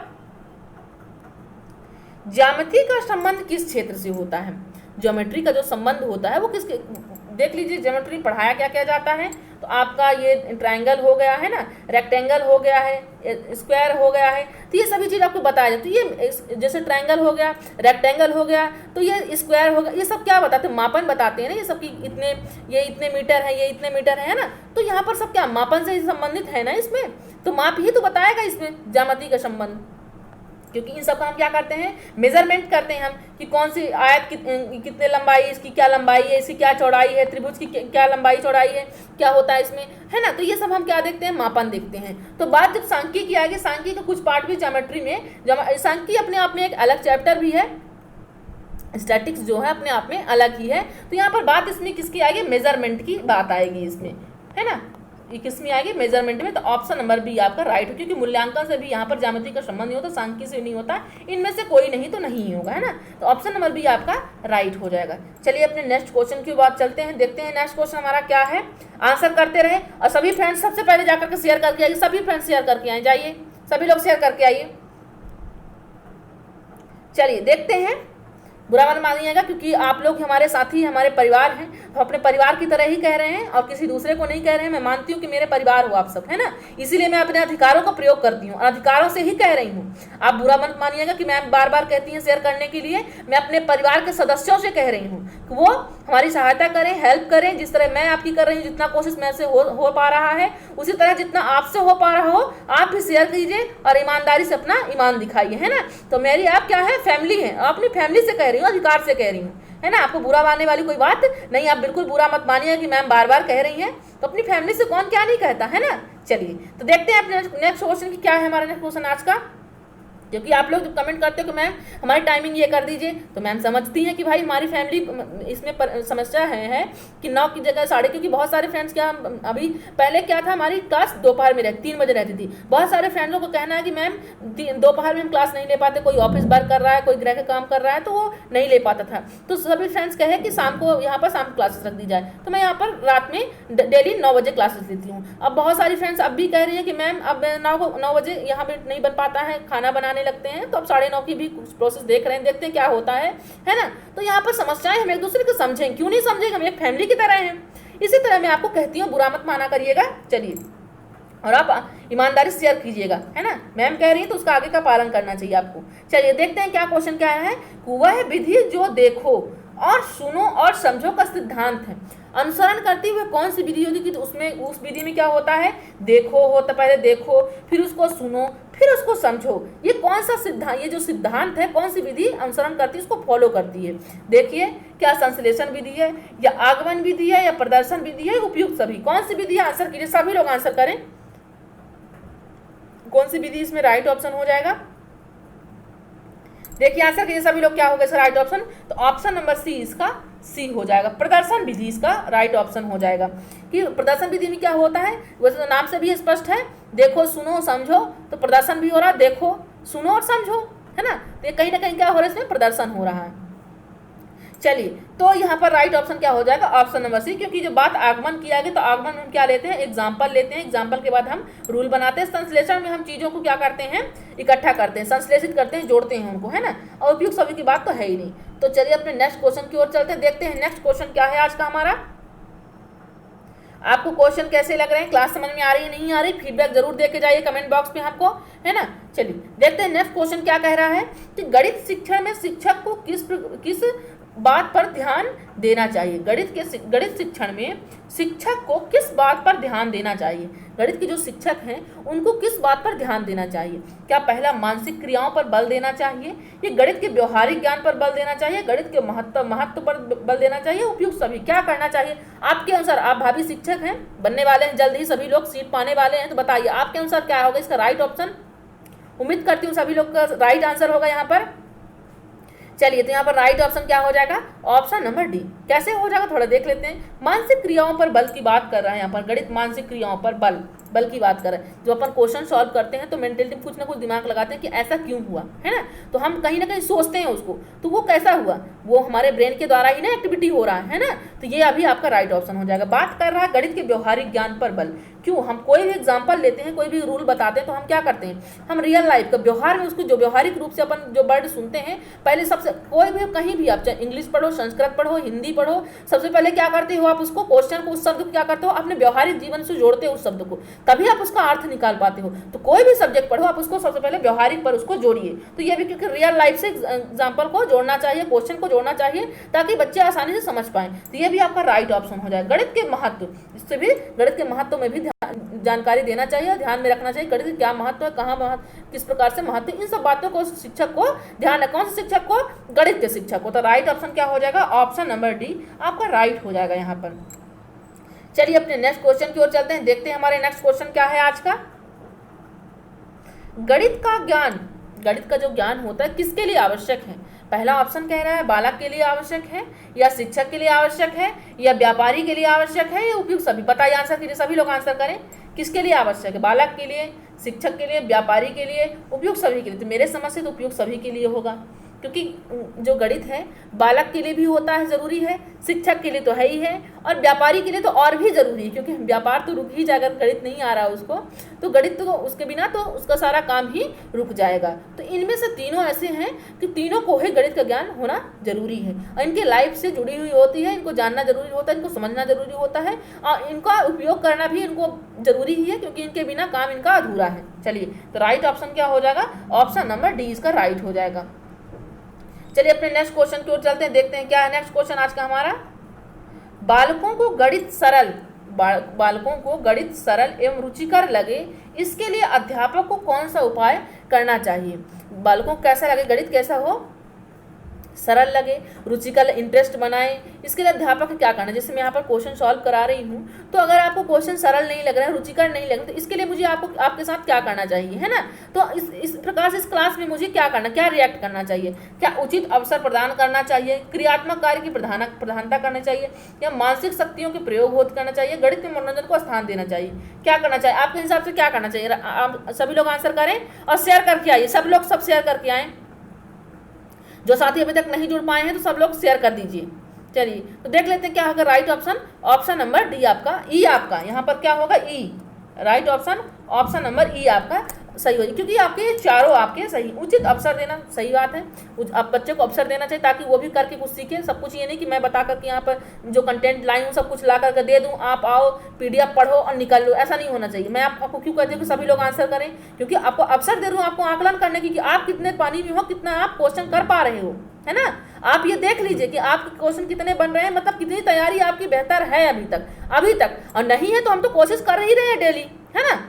ज्यामिति का संबंध किस क्षेत्र से होता है। ज्योमेट्री का जो संबंध होता है वो किसके, देख लीजिए ज्योमेट्री पढ़ाया क्या क्या जाता है। तो आपका ये ट्रायंगल हो गया है ना, रेक्टेंगल हो गया है, स्क्वायर हो गया है, तो ये सभी चीज़ आपको बताया जाए। तो ये जैसे ट्रायंगल हो गया, रेक्टेंगल हो गया, तो ये स्क्वायर हो गया, ये सब क्या बताते हैं, मापन बताते हैं ना, ये सब की ये इतने मीटर है, ये इतने मीटर है ना। तो यहाँ पर सब क्या मापन से संबंधित है ना, इसमें तो माप ही तो बताएगा इसमें ज्यामिति का संबंध, क्योंकि इन सब का हम क्या करते हैं, मेजरमेंट करते हैं हम कि कौन सी आयत कितने लंबाई, इसकी क्या लंबाई है, इसकी क्या चौड़ाई है, त्रिभुज की क्या लंबाई चौड़ाई है, क्या होता है इसमें, है ना। तो ये सब हम क्या देखते हैं, मापन देखते हैं। तो बात जब सांख्यिकी की आएगी, सांख्यिकी का कुछ पार्ट भी ज्योमेट्री में, सांख्यिकी अपने आप में एक अलग चैप्टर भी है, स्टैटिक्स जो है अपने आप में अलग ही है। तो यहाँ पर बात इसमें किसकी आएगी, मेजरमेंट की बात आएगी इसमें, है ना। ये किसमें आएगी, मेजरमेंट में। तो ऑप्शन नंबर बी आपका राइट हो, क्योंकि मूल्यांकन से भी यहाँ पर ज्यामिति का संबंध नहीं होता, सांख्यिकी से नहीं होता, इनमें से कोई नहीं तो नहीं होगा, है ना। तो ऑप्शन नंबर बी आपका राइट हो जाएगा। चलिए अपने नेक्स्ट क्वेश्चन की बात चलते हैं, देखते हैं नेक्स्ट क्वेश्चन हमारा क्या है। आंसर करते रहे और सभी फ्रेंड्स सबसे पहले जाकर के शेयर करके आइए, सभी फ्रेंड्स शेयर करके आए, जाइए सभी लोग शेयर करके आइए। चलिए देखते हैं, बुरा मत मानिएगा क्योंकि आप लोग हमारे साथी, हमारे परिवार हैं, तो अपने परिवार की तरह ही कह रहे हैं और किसी दूसरे को नहीं कह रहे हैं। मैं मानती हूँ कि मेरे परिवार हो आप सब, है ना, इसीलिए मैं अपने अधिकारों का प्रयोग करती हूँ और अधिकारों से ही कह रही हूँ। आप बुरा मत मानिएगा कि मैम बार बार कहती हैं शेयर करने के लिए, मैं अपने परिवार के सदस्यों से कह रही हूँ कि वो हमारी सहायता करें, हेल्प करें, जिस तरह मैं आपकी कर रही हूँ, जितना कोशिश मैं से हो पा रहा है, उसी तरह जितना आपसे हो पा रहा हो आप भी शेयर कीजिए और ईमानदारी से अपना ईमान दिखाइए, है ना। तो मेरी आप क्या है, फैमिली है, अपनी फैमिली से कह रही हूँ, अधिकार से कह रही हूँ, है ना। आपको बुरा मानने वाली कोई बात नहीं, आप बिल्कुल बुरा मत मानिए कि मैम बार बार कह रही हैं, तो अपनी फैमिली से कौन क्या नहीं कहता, है ना। चलिए तो देखते हैं अपने नेक्स्ट क्वेश्चन की क्या है हमारा नेक्स्ट क्वेश्चन आज का। क्योंकि आप लोग जब कमेंट करते हो कि मैम हमारी टाइमिंग ये कर दीजिए, तो मैम समझती हैं कि भाई हमारी फैमिली इसमें समस्या है कि 9 की जगह 9:30, क्योंकि बहुत सारे फ्रेंड्स क्या, अभी पहले क्या था, हमारी क्लास दोपहर में 3 बजे रहती थी। बहुत सारे फ्रेंड्सों को कहना है कि मैम दोपहर में हम क्लास नहीं ले पाते, कोई ऑफिस वर्क कर रहा है, कोई गृह का काम कर रहा है, तो वो नहीं ले पाता था। तो सभी फ्रेंड्स कहे कि शाम को यहाँ पर शाम क्लासेस रख दी जाए, तो मैं यहाँ पर रात में डेली 9 बजे क्लासेस लेती हूँ। अब बहुत सारी फ्रेंड्स अब भी कह रही है कि मैम अब 9 बजे यहाँ पर नहीं बन पाता है, खाना बनाने लगते हैं, तो अब 9:30 की भी प्रोसेस देख रहे हैं, देखते हैं क्या होता है ना। तो यहाँ पर समस्याएं हम एक दूसरे को समझें, क्यों नहीं समझेंगे, हम एक फैमिली की तरह हैं। इसी तरह मैं आपको कहती हूँ, बुरा मत माना करिएगा। चलिए और आप ईमानदारी से शेयर कीजिएगा, है ना। मैम कह रही है तो उसका आगे का पालन करना चाहिए आपको। चलिए देखते हैं क्या क्वेश्चन क्या है। वह विधि जो देखो और सुनो और समझो का सिद्धांत है। अनुसरण करती हुए कौन सी विधि होगी कि तो उसमें उस विधि में क्या होता है, देखो होता, पहले देखो फिर उसको सुनो फिर उसको समझो। ये कौन सा सिद्धांत, ये जो सिद्धांत है कौन सी विधि अनुसरण करती है, उसको फॉलो करती है। देखिए क्या संश्लेषण विधि है या आगमन विधि है या प्रदर्शन विधि है, उपयुक्त सभी। कौन सी विधि है, आंसर कीजिए, सभी लोग आंसर करें। कौन सी विधि इसमें राइट ऑप्शन हो जाएगा, देखिए आंसर कीजिए सभी लोग, क्या होगा इसका राइट ऑप्शन। तो ऑप्शन नंबर सी इसका सी हो जाएगा, प्रदर्शन विधि इसका राइट ऑप्शन हो जाएगा। कि प्रदर्शन विधि में क्या होता है, वैसे तो नाम से भी स्पष्ट है, देखो सुनो समझो, तो प्रदर्शन भी हो रहा है, देखो सुनो और समझो, है ना। तो कहीं ना कहीं क्या हो रहा है, इसमें प्रदर्शन हो रहा है। चलिए तो यहाँ पर राइट ऑप्शन क्या हो जाएगा, ऑप्शन नंबर सी। क्योंकि जो बात आगमन की आगे, तो आगमन में हम क्या लेते हैं, एग्जाम्पल लेते हैं, एग्जाम्पल के बाद हम रूल बनाते हैं। संश्लेषण में हम चीज़ों को क्या करते हैं, इकट्ठा करते हैं, संश्लेषित करते हैं, जोड़ते हैं उनको, है ना। और उपयुक्त सभी की बात तो है ही नहीं। तो चलिए अपने नेक्स्ट क्वेश्चन की ओर चलते हैं, देखते हैं नेक्स्ट क्वेश्चन क्या है आज का हमारा। आपको क्वेश्चन कैसे लग रहे हैं, क्लास समझ में आ रही है नहीं आ रही, फीडबैक जरूर दे के जाइए कमेंट बॉक्स में हमको, है ना। चलिए देखते हैं नेक्स्ट क्वेश्चन क्या कह रहा है कि गणित शिक्षण में शिक्षक को किस बात पर ध्यान देना चाहिए। गणित शिक्षण में शिक्षक को किस बात पर ध्यान देना चाहिए, गणित के जो शिक्षक हैं उनको किस बात पर ध्यान देना चाहिए। क्या पहला मानसिक क्रियाओं पर बल देना चाहिए, ये गणित के व्यवहारिक ज्ञान पर बल देना चाहिए, गणित के महत्व पर बल देना चाहिए, उपयुक्त सभी। क्या करना चाहिए आपके अनुसार, आप भावी शिक्षक हैं, बनने वाले हैं, जल्द ही सभी लोग सीट पाने वाले हैं, तो बताइए आपके अनुसार क्या होगा इसका राइट ऑप्शन। उम्मीद करती हूँ सभी लोग का राइट आंसर होगा यहाँ पर। चलिए तो यहाँ पर राइट ऑप्शन क्या हो जाएगा, ऑप्शन नंबर डी। कैसे हो जाएगा थोड़ा देख लेते हैं। मानसिक क्रियाओं पर बल की बात कर रहा है यहाँ पर, गणित मानसिक क्रियाओं पर बल की बात कर रहे हैं। जो अपन क्वेश्चन सॉल्व करते हैं तो मेंटलिटी कुछ ना कुछ दिमाग लगाते हैं कि ऐसा क्यों हुआ, है ना। तो हम कहीं ना कहीं सोचते हैं उसको, तो वो कैसा हुआ, वो हमारे ब्रेन के द्वारा ही ना एक्टिविटी हो रहा है ना। तो ये अभी आपका राइट ऑप्शन हो जाएगा। बात कर रहा है गणित के व्यवहारिक ज्ञान पर बल। क्यों, हम कोई भी एग्जाम्पल लेते हैं, कोई भी रूल बताते हैं, तो हम क्या करते हैं, हम रियल लाइफ का व्यवहार में उसको जो व्यवहारिक रूप से अपन जो वर्ड सुनते हैं, पहले सबसे कोई भी कहीं भी आप चाहे इंग्लिश पढ़ो, संस्कृत पढ़ो, हिंदी पढ़ो, सबसे पहले क्या करते हो आप उसको क्वेश्चन को, उस शब्द को क्या करते हो, अपने व्यवहारिक जीवन से जोड़ते हो उस शब्द को, तभी आप उसका अर्थ निकाल पाते हो। तो कोई भी सब्जेक्ट पढ़ो आप उसको सबसे पहले व्यवहारिक पर उसको जोड़िए। तो ये भी क्योंकि रियल लाइफ से एग्जाम्पल को जोड़ना चाहिए, क्वेश्चन को जोड़ना चाहिए, ताकि बच्चे आसानी से समझ पाए। तो ये भी आपका राइट ऑप्शन हो जाएगा। गणित के महत्व, इससे भी गणित के महत्व में भी जानकारी देना चाहिए, ध्यान में रखना चाहिए, गणित क्या महत्व है, कहाँ महत्व, किस प्रकार से महत्व, इन सब बातों को शिक्षक को ध्यान रखना। कौन से शिक्षक को, गणित के शिक्षक को। तो राइट ऑप्शन क्या हो जाएगा, ऑप्शन नंबर डी आपका राइट हो जाएगा यहाँ पर। चलिए अपने नेक्स्ट क्वेश्चन की ओर चलते हैं, देखते हैं हमारे नेक्स्ट क्वेश्चन क्या है आज का। गणित का ज्ञान, गणित का जो ज्ञान होता है किसके लिए आवश्यक है। पहला ऑप्शन कह रहा है बालक के लिए आवश्यक है, या शिक्षक के लिए आवश्यक है, या व्यापारी के लिए आवश्यक है, या उपयुक्त सभी। बताइए आंसर कीजिए, सभी लोग आंसर करें। किसके लिए आवश्यक है, बालक के लिए, शिक्षक के लिए, व्यापारी के लिए, उपयुक्त सभी के लिए। तो मेरे समझ से तो उपयुक्त सभी के लिए होगा, क्योंकि जो गणित है बालक के लिए भी होता है, ज़रूरी है, शिक्षक के लिए तो है ही है, और व्यापारी के लिए तो और भी ज़रूरी है, क्योंकि व्यापार तो रुक ही जाएगा, गणित नहीं आ रहा उसको, तो गणित तो उसके बिना तो उसका सारा काम ही रुक जाएगा। तो इनमें से तीनों ऐसे हैं कि तीनों को ही गणित का ज्ञान होना जरूरी है, और इनके लाइफ से जुड़ी हुई होती है, इनको जानना जरूरी होता है, इनको समझना जरूरी होता है, और इनका उपयोग करना भी इनको जरूरी ही है, क्योंकि इनके बिना काम इनका अधूरा है। चलिए तो राइट ऑप्शन क्या हो जाएगा, ऑप्शन नंबर डी इसका राइट हो जाएगा। चलिए अपने नेक्स्ट क्वेश्चन की ओर चलते हैं, देखते हैं क्या है नेक्स्ट क्वेश्चन आज का हमारा। बालकों को गणित सरल एवं रुचिकर लगे, इसके लिए अध्यापक को कौन सा उपाय करना चाहिए। बालकों को कैसा लगे, गणित कैसा हो, सरल लगे, रुचिकर, इंटरेस्ट बनाए, इसके लिए अध्यापक को क्या करना है। जैसे मैं यहाँ पर क्वेश्चन सॉल्व करा रही हूँ, तो अगर आपको क्वेश्चन सरल नहीं लग रहा है, रुचिकर नहीं लग रहा, तो इसके लिए मुझे आपके साथ क्या करना चाहिए, है ना। तो इस प्रकार से इस क्लास में मुझे क्या करना, क्या रिएक्ट करना चाहिए, क्या उचित अवसर प्रदान करना चाहिए, क्रियात्मक कार्य की प्रधानता करनी चाहिए, या मानसिक शक्तियों के प्रयोग करना चाहिए, गणित में मनोरंजन को स्थान देना चाहिए, क्या करना चाहिए आपके हिसाब से, क्या करना चाहिए। आप सभी लोग आंसर करें और शेयर करके आइए, सब लोग सब शेयर करके आएँ। जो साथी अभी तक नहीं जुड़ पाए हैं तो सब लोग शेयर कर दीजिए। चलिए तो देख लेते हैं क्या होगा right option, option number D आपका, ई आपका यहाँ पर क्या होगा, E right option, option number E आपका सही हो जाए, क्योंकि आपके चारों आपके सही। उचित अवसर देना, सही बात है, आप बच्चे को अवसर देना चाहिए ताकि वो भी करके कुछ सीखे। सब कुछ ये नहीं कि मैं बता करके यहाँ पर जो कंटेंट लाई हूँ सब कुछ ला करके दे दूँ, आप आओ PDF पढ़ो और निकल लो, ऐसा नहीं होना चाहिए। मैं आपको क्यों कहती हूँ कि सभी लोग आंसर करें, क्योंकि आपको अवसर दे रहा हूँ आपको आकलन करने की कि आप कितने पानी में हो, कितना आप क्वेश्चन कर पा रहे हो, है ना। आप ये देख लीजिए कि आपके क्वेश्चन कितने बन रहे हैं, मतलब कितनी तैयारी आपकी बेहतर है अभी तक। और नहीं है तो हम तो कोशिश कर ही रहे हैं डेली, है ना।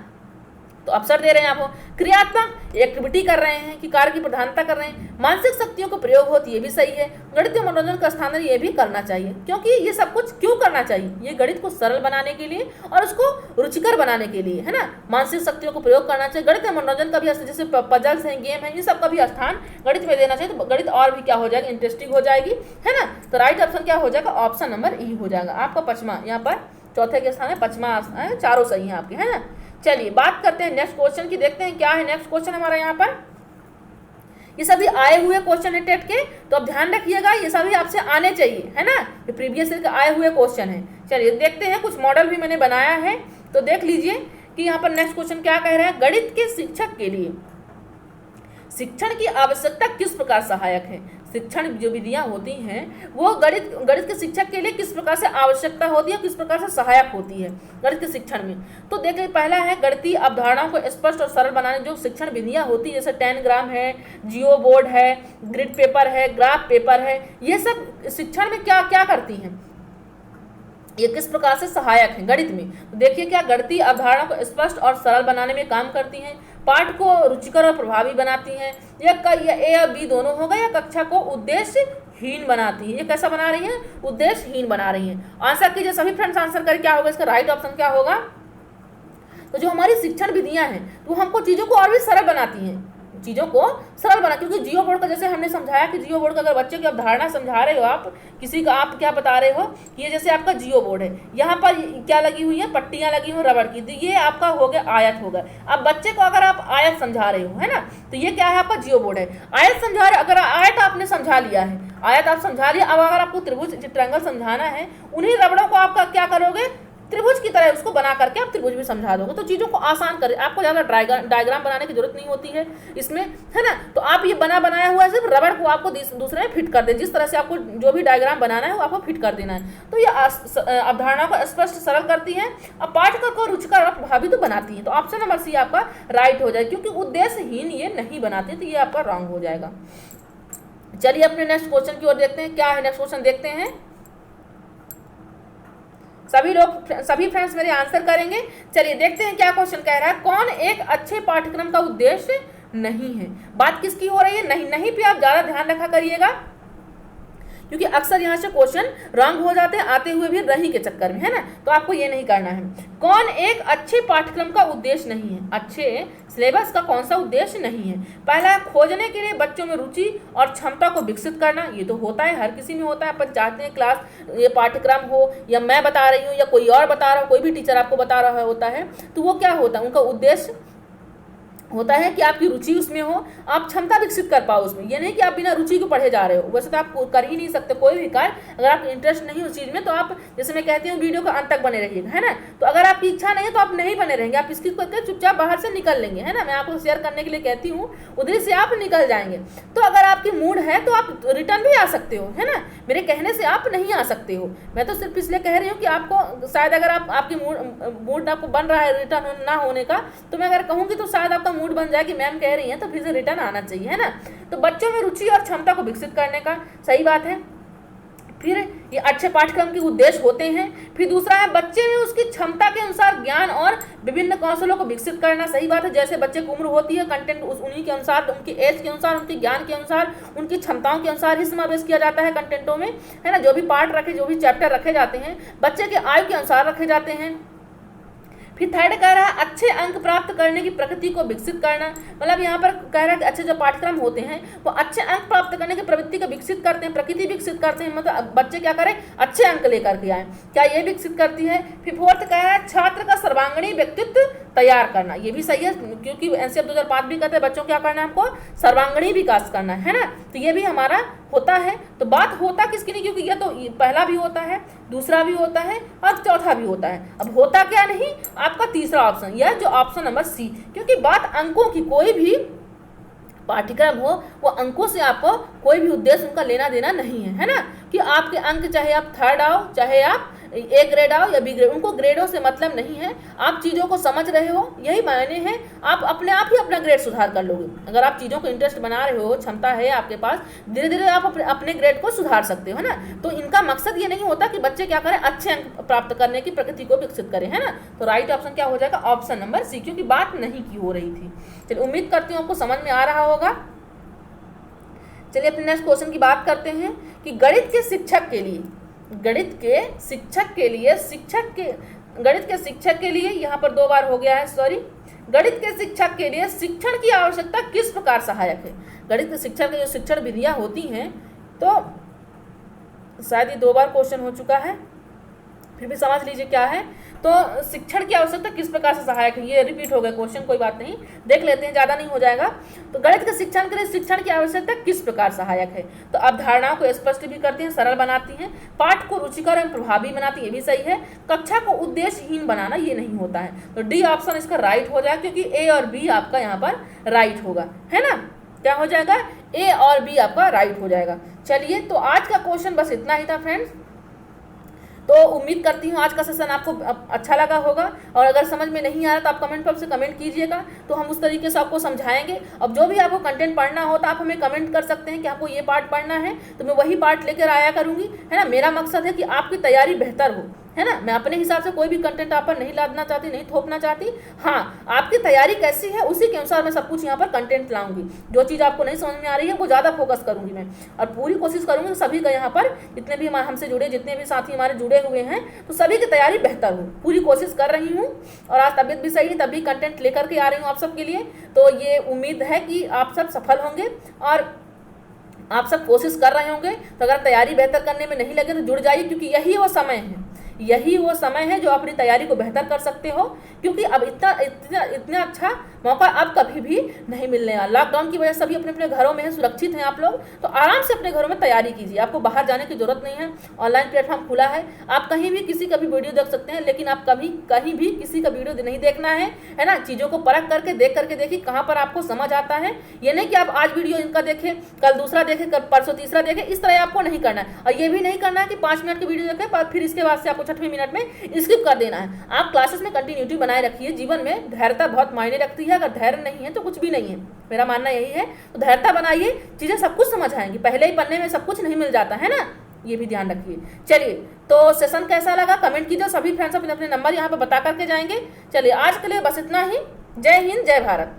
तो अवसर दे रहे हैं आपको, क्रियात्मक एक्टिविटी कर रहे हैं कि कार्य की प्रधानता कर रहे हैं, मानसिक शक्तियों का प्रयोग होती है, ये भी सही है। गणितीय मनोरंजन का स्थान ये भी करना चाहिए, क्योंकि ये सब कुछ क्यों करना चाहिए, ये गणित को सरल बनाने के लिए और उसको रुचिकर बनाने के लिए, है ना। मानसिक शक्तियों को प्रयोग करना चाहिए। गणितीय मनोरंजन का भी जैसे पजल्स हैं, गेम है, ये सब का भी स्थान गणित में देना चाहिए, तो गणित और भी क्या हो जाएगा, इंटरेस्टिंग हो जाएगी, है ना। तो राइट ऑप्शन क्या हो जाएगा, ऑप्शन नंबर ई हो जाएगा आपका पचमा। यहाँ पर चौथे के स्थान है पचमा, चारों सही है आपके, है ना। चलिए बात करते हैं नेक्स्ट क्वेश्चन की, देखते हैं क्या है नेक्स्ट क्वेश्चन हमारा। यहाँ पर ये सभी आए हुए क्वेश्चन है टेट के, तो अब ध्यान रखिएगा ये सभी आपसे आने चाहिए, है ना। ये प्रीवियस ईयर के आए हुए क्वेश्चन है। चलिए देखते हैं, कुछ मॉडल भी मैंने बनाया है, तो देख लीजिए कि यहाँ पर नेक्स्ट क्वेश्चन क्या कह रहा है। गणित के शिक्षक के लिए शिक्षण की आवश्यकता किस प्रकार सहायक है। शिक्षण जो विधियां होती हैं वो गणित के शिक्षक के लिए किस प्रकार से आवश्यकता होती है, किस प्रकार से सहायक होती है गणित के शिक्षण में। तो देखिए पहला है गणितीय अवधारणाओं को स्पष्ट और सरल बनाने जो शिक्षण विधियां होती है, जैसे 10 ग्राम है, जियो बोर्ड है, ग्रिड पेपर है, ग्राफ पेपर है, ये सब शिक्षण में क्या क्या करती हैं, ये किस प्रकार से सहायक है गणित में। तो देखिए क्या गणितीय अवधारणा को स्पष्ट और सरल बनाने में काम करती हैं, पाठ को रुचिकर और प्रभावी बनाती हैं, या ए और बी दोनों होगा, या कक्षा को उद्देश्यहीन बनाती है। ये कैसा बना रही है, उद्देश्यहीन बना रही है। आंसर कीजिए सभी फ्रेंड्स, आंसर करें क्या होगा, इसका राइट ऑप्शन क्या होगा। तो जो हमारी शिक्षण विधियां हैं वो हमको चीज़ों को और भी सरल बनाती हैं, चीज़ों को सरल बना, क्योंकि जियो बोर्ड का जैसे हमने समझाया कि जियो बोर्ड का अगर बच्चे की अवधारणा समझा रहे हो आप किसी का, आप क्या बता रहे हो, ये जैसे आपका जियो बोर्ड है, यहाँ पर क्या लगी हुई है, पट्टियाँ लगी हुई रबड़ की, तो ये आपका हो गया आयत होगा। अब बच्चे को अगर आप आयत समझा रहे हो, है ना, तो ये क्या है आपका जियो बोर्ड है। आयत समझा रहे, अगर आयत आपने समझा लिया है, आयत आप समझा लिया, अब अगर आपको त्रिभुज ट्रायंगल समझाना है, उन्हीं रबड़ों को आपका क्या करोगे, त्रिभुज की तरह उसको बना करके आप त्रिभुज भी समझा दोगे, तो चीज़ों को आसान करे, आपको ज़्यादा डायग्राम बनाने की जरूरत नहीं होती है इसमें, है ना। तो आप ये बनाया हुआ है, सिर्फ रबड़ को आपको दूसरे में फिट कर दे, जिस तरह से आपको जो भी डायग्राम बनाना है वो आपको फिट कर देना है। तो ये अवधारणा को स्पष्ट सरल करती है, अब पाठक को रुचिकर और प्रभावित तो बनाती है। तो ऑप्शन नंबर सी आपका राइट हो जाए, क्योंकि उद्देश्यहीन ये नहीं बनाती, तो ये आपका रॉन्ग हो जाएगा। चलिए अपने नेक्स्ट क्वेश्चन की ओर देखते हैं, क्या है नेक्स्ट क्वेश्चन देखते हैं। सभी फ्रेंड्स मेरे आंसर करेंगे। चलिए देखते हैं क्या क्वेश्चन कह रहा है। कौन एक अच्छे पाठ्यक्रम का उद्देश्य नहीं है। बात किसकी हो रही है, नहीं पे आप ज्यादा ध्यान रखा करिएगा, क्योंकि अक्सर यहाँ से क्वेश्चन रॉन्ग हो जाते हैं आते हुए भी रही के चक्कर में, है ना। तो आपको ये नहीं करना है। कौन एक अच्छे पाठ्यक्रम का उद्देश्य नहीं है, अच्छे सिलेबस का कौन सा उद्देश्य नहीं है। पहला है खोजने के लिए बच्चों में रुचि और क्षमता को विकसित करना, ये तो होता है, हर किसी में होता है। अपन चाहते हैं क्लास ये पाठ्यक्रम हो, या मैं बता रही हूँ या कोई और बता रहा हो, कोई भी टीचर आपको बता रहा होता है, तो वो क्या होता है, उनका उद्देश्य होता है कि आपकी रुचि उसमें हो, आप क्षमता विकसित कर पाओ उसमें। ये नहीं कि आप बिना रुचि को पढ़े जा रहे हो, वैसे तो आप कर ही नहीं सकते कोई भी कार्य, अगर आपको इंटरेस्ट नहीं उस चीज़ में, तो आप जैसे मैं कहती हूँ वीडियो का अंत तक बने रहिएगा, है ना। तो अगर आपकी इच्छा नहीं है तो आप नहीं बने रहेंगे, आप इसकी करके चुपचाप बाहर से निकल लेंगे, है ना। मैं आपको शेयर करने के लिए कहती हूँ, उधर से आप निकल जाएंगे। तो अगर आपकी मूड है तो आप रिटर्न भी आ सकते हो, है ना, मेरे कहने से आप नहीं आ सकते हो। मैं तो सिर्फ इसलिए कह रही हूँ कि आपको शायद अगर आपकी मूड आपको बन रहा है रिटर्न ना होने का, तो मैं अगर कहूँगी तो शायद आपका मूड बन जाए कि मैम कह रही हैं तो फिर से रिटर्न आना चाहिए, है ना। तो बच्चों में रुचि और क्षमता को विकसित करने का, सही बात है। फिर ये अच्छे पाठ्यक्रम के उद्देश्य होते हैं। फिर दूसरा है बच्चे में उसकी क्षमता के अनुसार ज्ञान और विभिन्न कौशलों को विकसित करना, सही बात है। जैसे बच्चे की उम्र होती है, कंटेंट उन्हीं के अनुसार, उनकी एज के अनुसार, उनके ज्ञान के अनुसार, उनकी क्षमताओं के अनुसार ही समावेश किया जाता है कंटेंटों में, है ना। जो भी पार्ट रखे, जो भी चैप्टर रखे जाते हैं बच्चे के आयु के अनुसार रखे जाते हैं। फिर थर्ड कह रहा है अच्छे अंक प्राप्त करने की प्रकृति को विकसित करना, मतलब यहाँ पर कह रहा है कि अच्छे जो पाठ्यक्रम होते हैं वो अच्छे अंक प्राप्त करने की प्रवृत्ति को विकसित करते हैं, प्रकृति विकसित करते हैं, मतलब बच्चे क्या करें, अच्छे अंक लेकर के आए, क्या ये विकसित करती है। फिर फोर्थ कह रहा है छात्र का सर्वांगीण व्यक्तित्व तैयार करना, ये भी सही है, क्योंकि एनसीएफ 2005 भी कहते हैं बच्चों क्या करना है, हमको सर्वांगीण विकास करना है ना। तो ये भी हमारा होता है। तो बात होता किसकी नहीं, क्योंकि ये तो पहला भी होता है, दूसरा भी होता है और चौथा भी होता है। अब होता क्या नहीं, आपका तीसरा ऑप्शन, यह जो ऑप्शन नंबर सी, क्योंकि बात अंकों की, कोई भी पाठ्यक्रम हो वो अंकों से आपको कोई भी उद्देश्य उनका लेना देना नहीं है, है ना। कि आपके अंक चाहे आप थर्ड आओ, चाहे आप ए ग्रेड आओ या बी ग्रेड, उनको ग्रेडों से मतलब नहीं है। आप चीज़ों को समझ रहे हो, यही मायने हैं। आप अपने आप ही अपना ग्रेड सुधार कर लोगे। अगर आप चीज़ों को इंटरेस्ट बना रहे हो, क्षमता है आपके पास, धीरे धीरे आप अपने ग्रेड को सुधार सकते हो, है ना। तो इनका मकसद ये नहीं होता कि बच्चे क्या करें, अच्छे अंक प्राप्त करने की प्रकृति को विकसित करें, है ना। तो राइट ऑप्शन क्या हो जाएगा, ऑप्शन नंबर सी, क्योंकि बात नहीं की हो रही थी। चलिए, उम्मीद करती हूँ आपको समझ में आ रहा होगा। चलिए अपने नेक्स्ट क्वेश्चन की बात करते हैं कि गणित के शिक्षक के लिए, गणित के शिक्षक के लिए यहाँ पर 2 बार हो गया है, सॉरी। गणित के शिक्षक के लिए शिक्षण की आवश्यकता किस प्रकार सहायक है। गणित के शिक्षक की जो शिक्षण विधियाँ होती हैं, तो शायद ये 2 बार क्वेश्चन हो चुका है, फिर भी समझ लीजिए क्या है। तो शिक्षण की आवश्यकता किस प्रकार से सहायक है, ये रिपीट हो गया क्वेश्चन, कोई बात नहीं, देख लेते हैं, ज़्यादा नहीं हो जाएगा। तो गणित के शिक्षण के लिए शिक्षण की आवश्यकता किस प्रकार सहायक है, तो अवधारणाओं को स्पष्ट भी करती हैं, सरल बनाती हैं, पाठ को रुचिकर एवं प्रभावी बनाती है, ये भी सही है। कक्षा को उद्देश्यहीन बनाना, ये नहीं होता है। तो डी ऑप्शन इसका राइट हो जाएगा, क्योंकि ए और बी आपका यहाँ पर राइट होगा, है ना। क्या हो जाएगा, ए और बी आपका राइट हो जाएगा। चलिए, तो आज का क्वेश्चन बस इतना ही था फ्रेंड्स। तो उम्मीद करती हूँ आज का सेशन आपको अच्छा लगा होगा, और अगर समझ में नहीं आ रहा तो आप कमेंट बॉक्स से कमेंट कीजिएगा, तो हम उस तरीके से आपको समझाएंगे। अब जो भी आपको कंटेंट पढ़ना हो तो आप हमें कमेंट कर सकते हैं कि आपको ये पार्ट पढ़ना है, तो मैं वही पार्ट लेकर आया करूँगी, है ना। मेरा मकसद है कि आपकी तैयारी बेहतर हो, है ना। मैं अपने हिसाब से कोई भी कंटेंट आप पर नहीं लादना चाहती, नहीं थोपना चाहती। हाँ, आपकी तैयारी कैसी है उसी के अनुसार मैं सब कुछ यहाँ पर कंटेंट लाऊंगी। जो चीज़ आपको नहीं समझ में आ रही है वो ज़्यादा फोकस करूँगी मैं, और पूरी कोशिश करूँगी सभी का यहाँ पर, जितने भी हमसे जुड़े, जितने भी साथी हमारे जुड़े हुए हैं, तो सभी की तैयारी बेहतर हो, पूरी कोशिश कर रही हूँ। और आज तबीयत भी सही है, तभी कंटेंट लेकर के आ रही हूँ आप सबके लिए। तो ये उम्मीद है कि आप सब सफल होंगे और आप सब कोशिश कर रहे होंगे। तो अगर तैयारी बेहतर करने में नहीं लगे तो जुड़ जाइए, क्योंकि यही वो समय है, यही वो समय है जो अपनी तैयारी को बेहतर कर सकते हो। क्योंकि अब इतना अच्छा मौका अब कभी भी नहीं मिलने वाला। लॉकडाउन की वजह से सभी अपने अपने घरों में हैं, सुरक्षित हैं आप लोग, तो आराम से अपने घरों में तैयारी कीजिए। आपको बाहर जाने की जरूरत नहीं है, ऑनलाइन प्लेटफॉर्म खुला है, आप कहीं भी किसी का भी वीडियो देख सकते हैं। लेकिन आप कहीं भी किसी का वीडियो नहीं देखना है ना। चीज़ों को परख करके देख करके देखिए कहाँ पर आपको समझ आता है। ये नहीं कि आप आज वीडियो इनका देखें, कल दूसरा देखें, कल परसों तीसरा देखें, इस तरह आपको नहीं करना है। और ये भी नहीं करना है कि 5 मिनट की वीडियो देखें फिर इसके बाद से आपको 6वें मिनट में स्किप कर देना है। आप क्लासेस में कंटिन्यूटी बनाए रखिए। जीवन में धैर्यता बहुत मायने रखती है, अगर धैर्य नहीं है तो कुछ भी नहीं है, मेरा मानना यही है। तो धैर्यता बनाइए, चीज़ें सब कुछ समझ आएंगी। पहले ही पढ़ने में सब कुछ नहीं मिल जाता है ना, ये भी ध्यान रखिए। चलिए, तो सेशन कैसा लगा कमेंट कीजिए। सभी फ्रेंड्स अपने अपने नंबर यहाँ पर बता करके जाएंगे। चलिए, आज के लिए बस इतना ही। जय हिंद, जय भारत।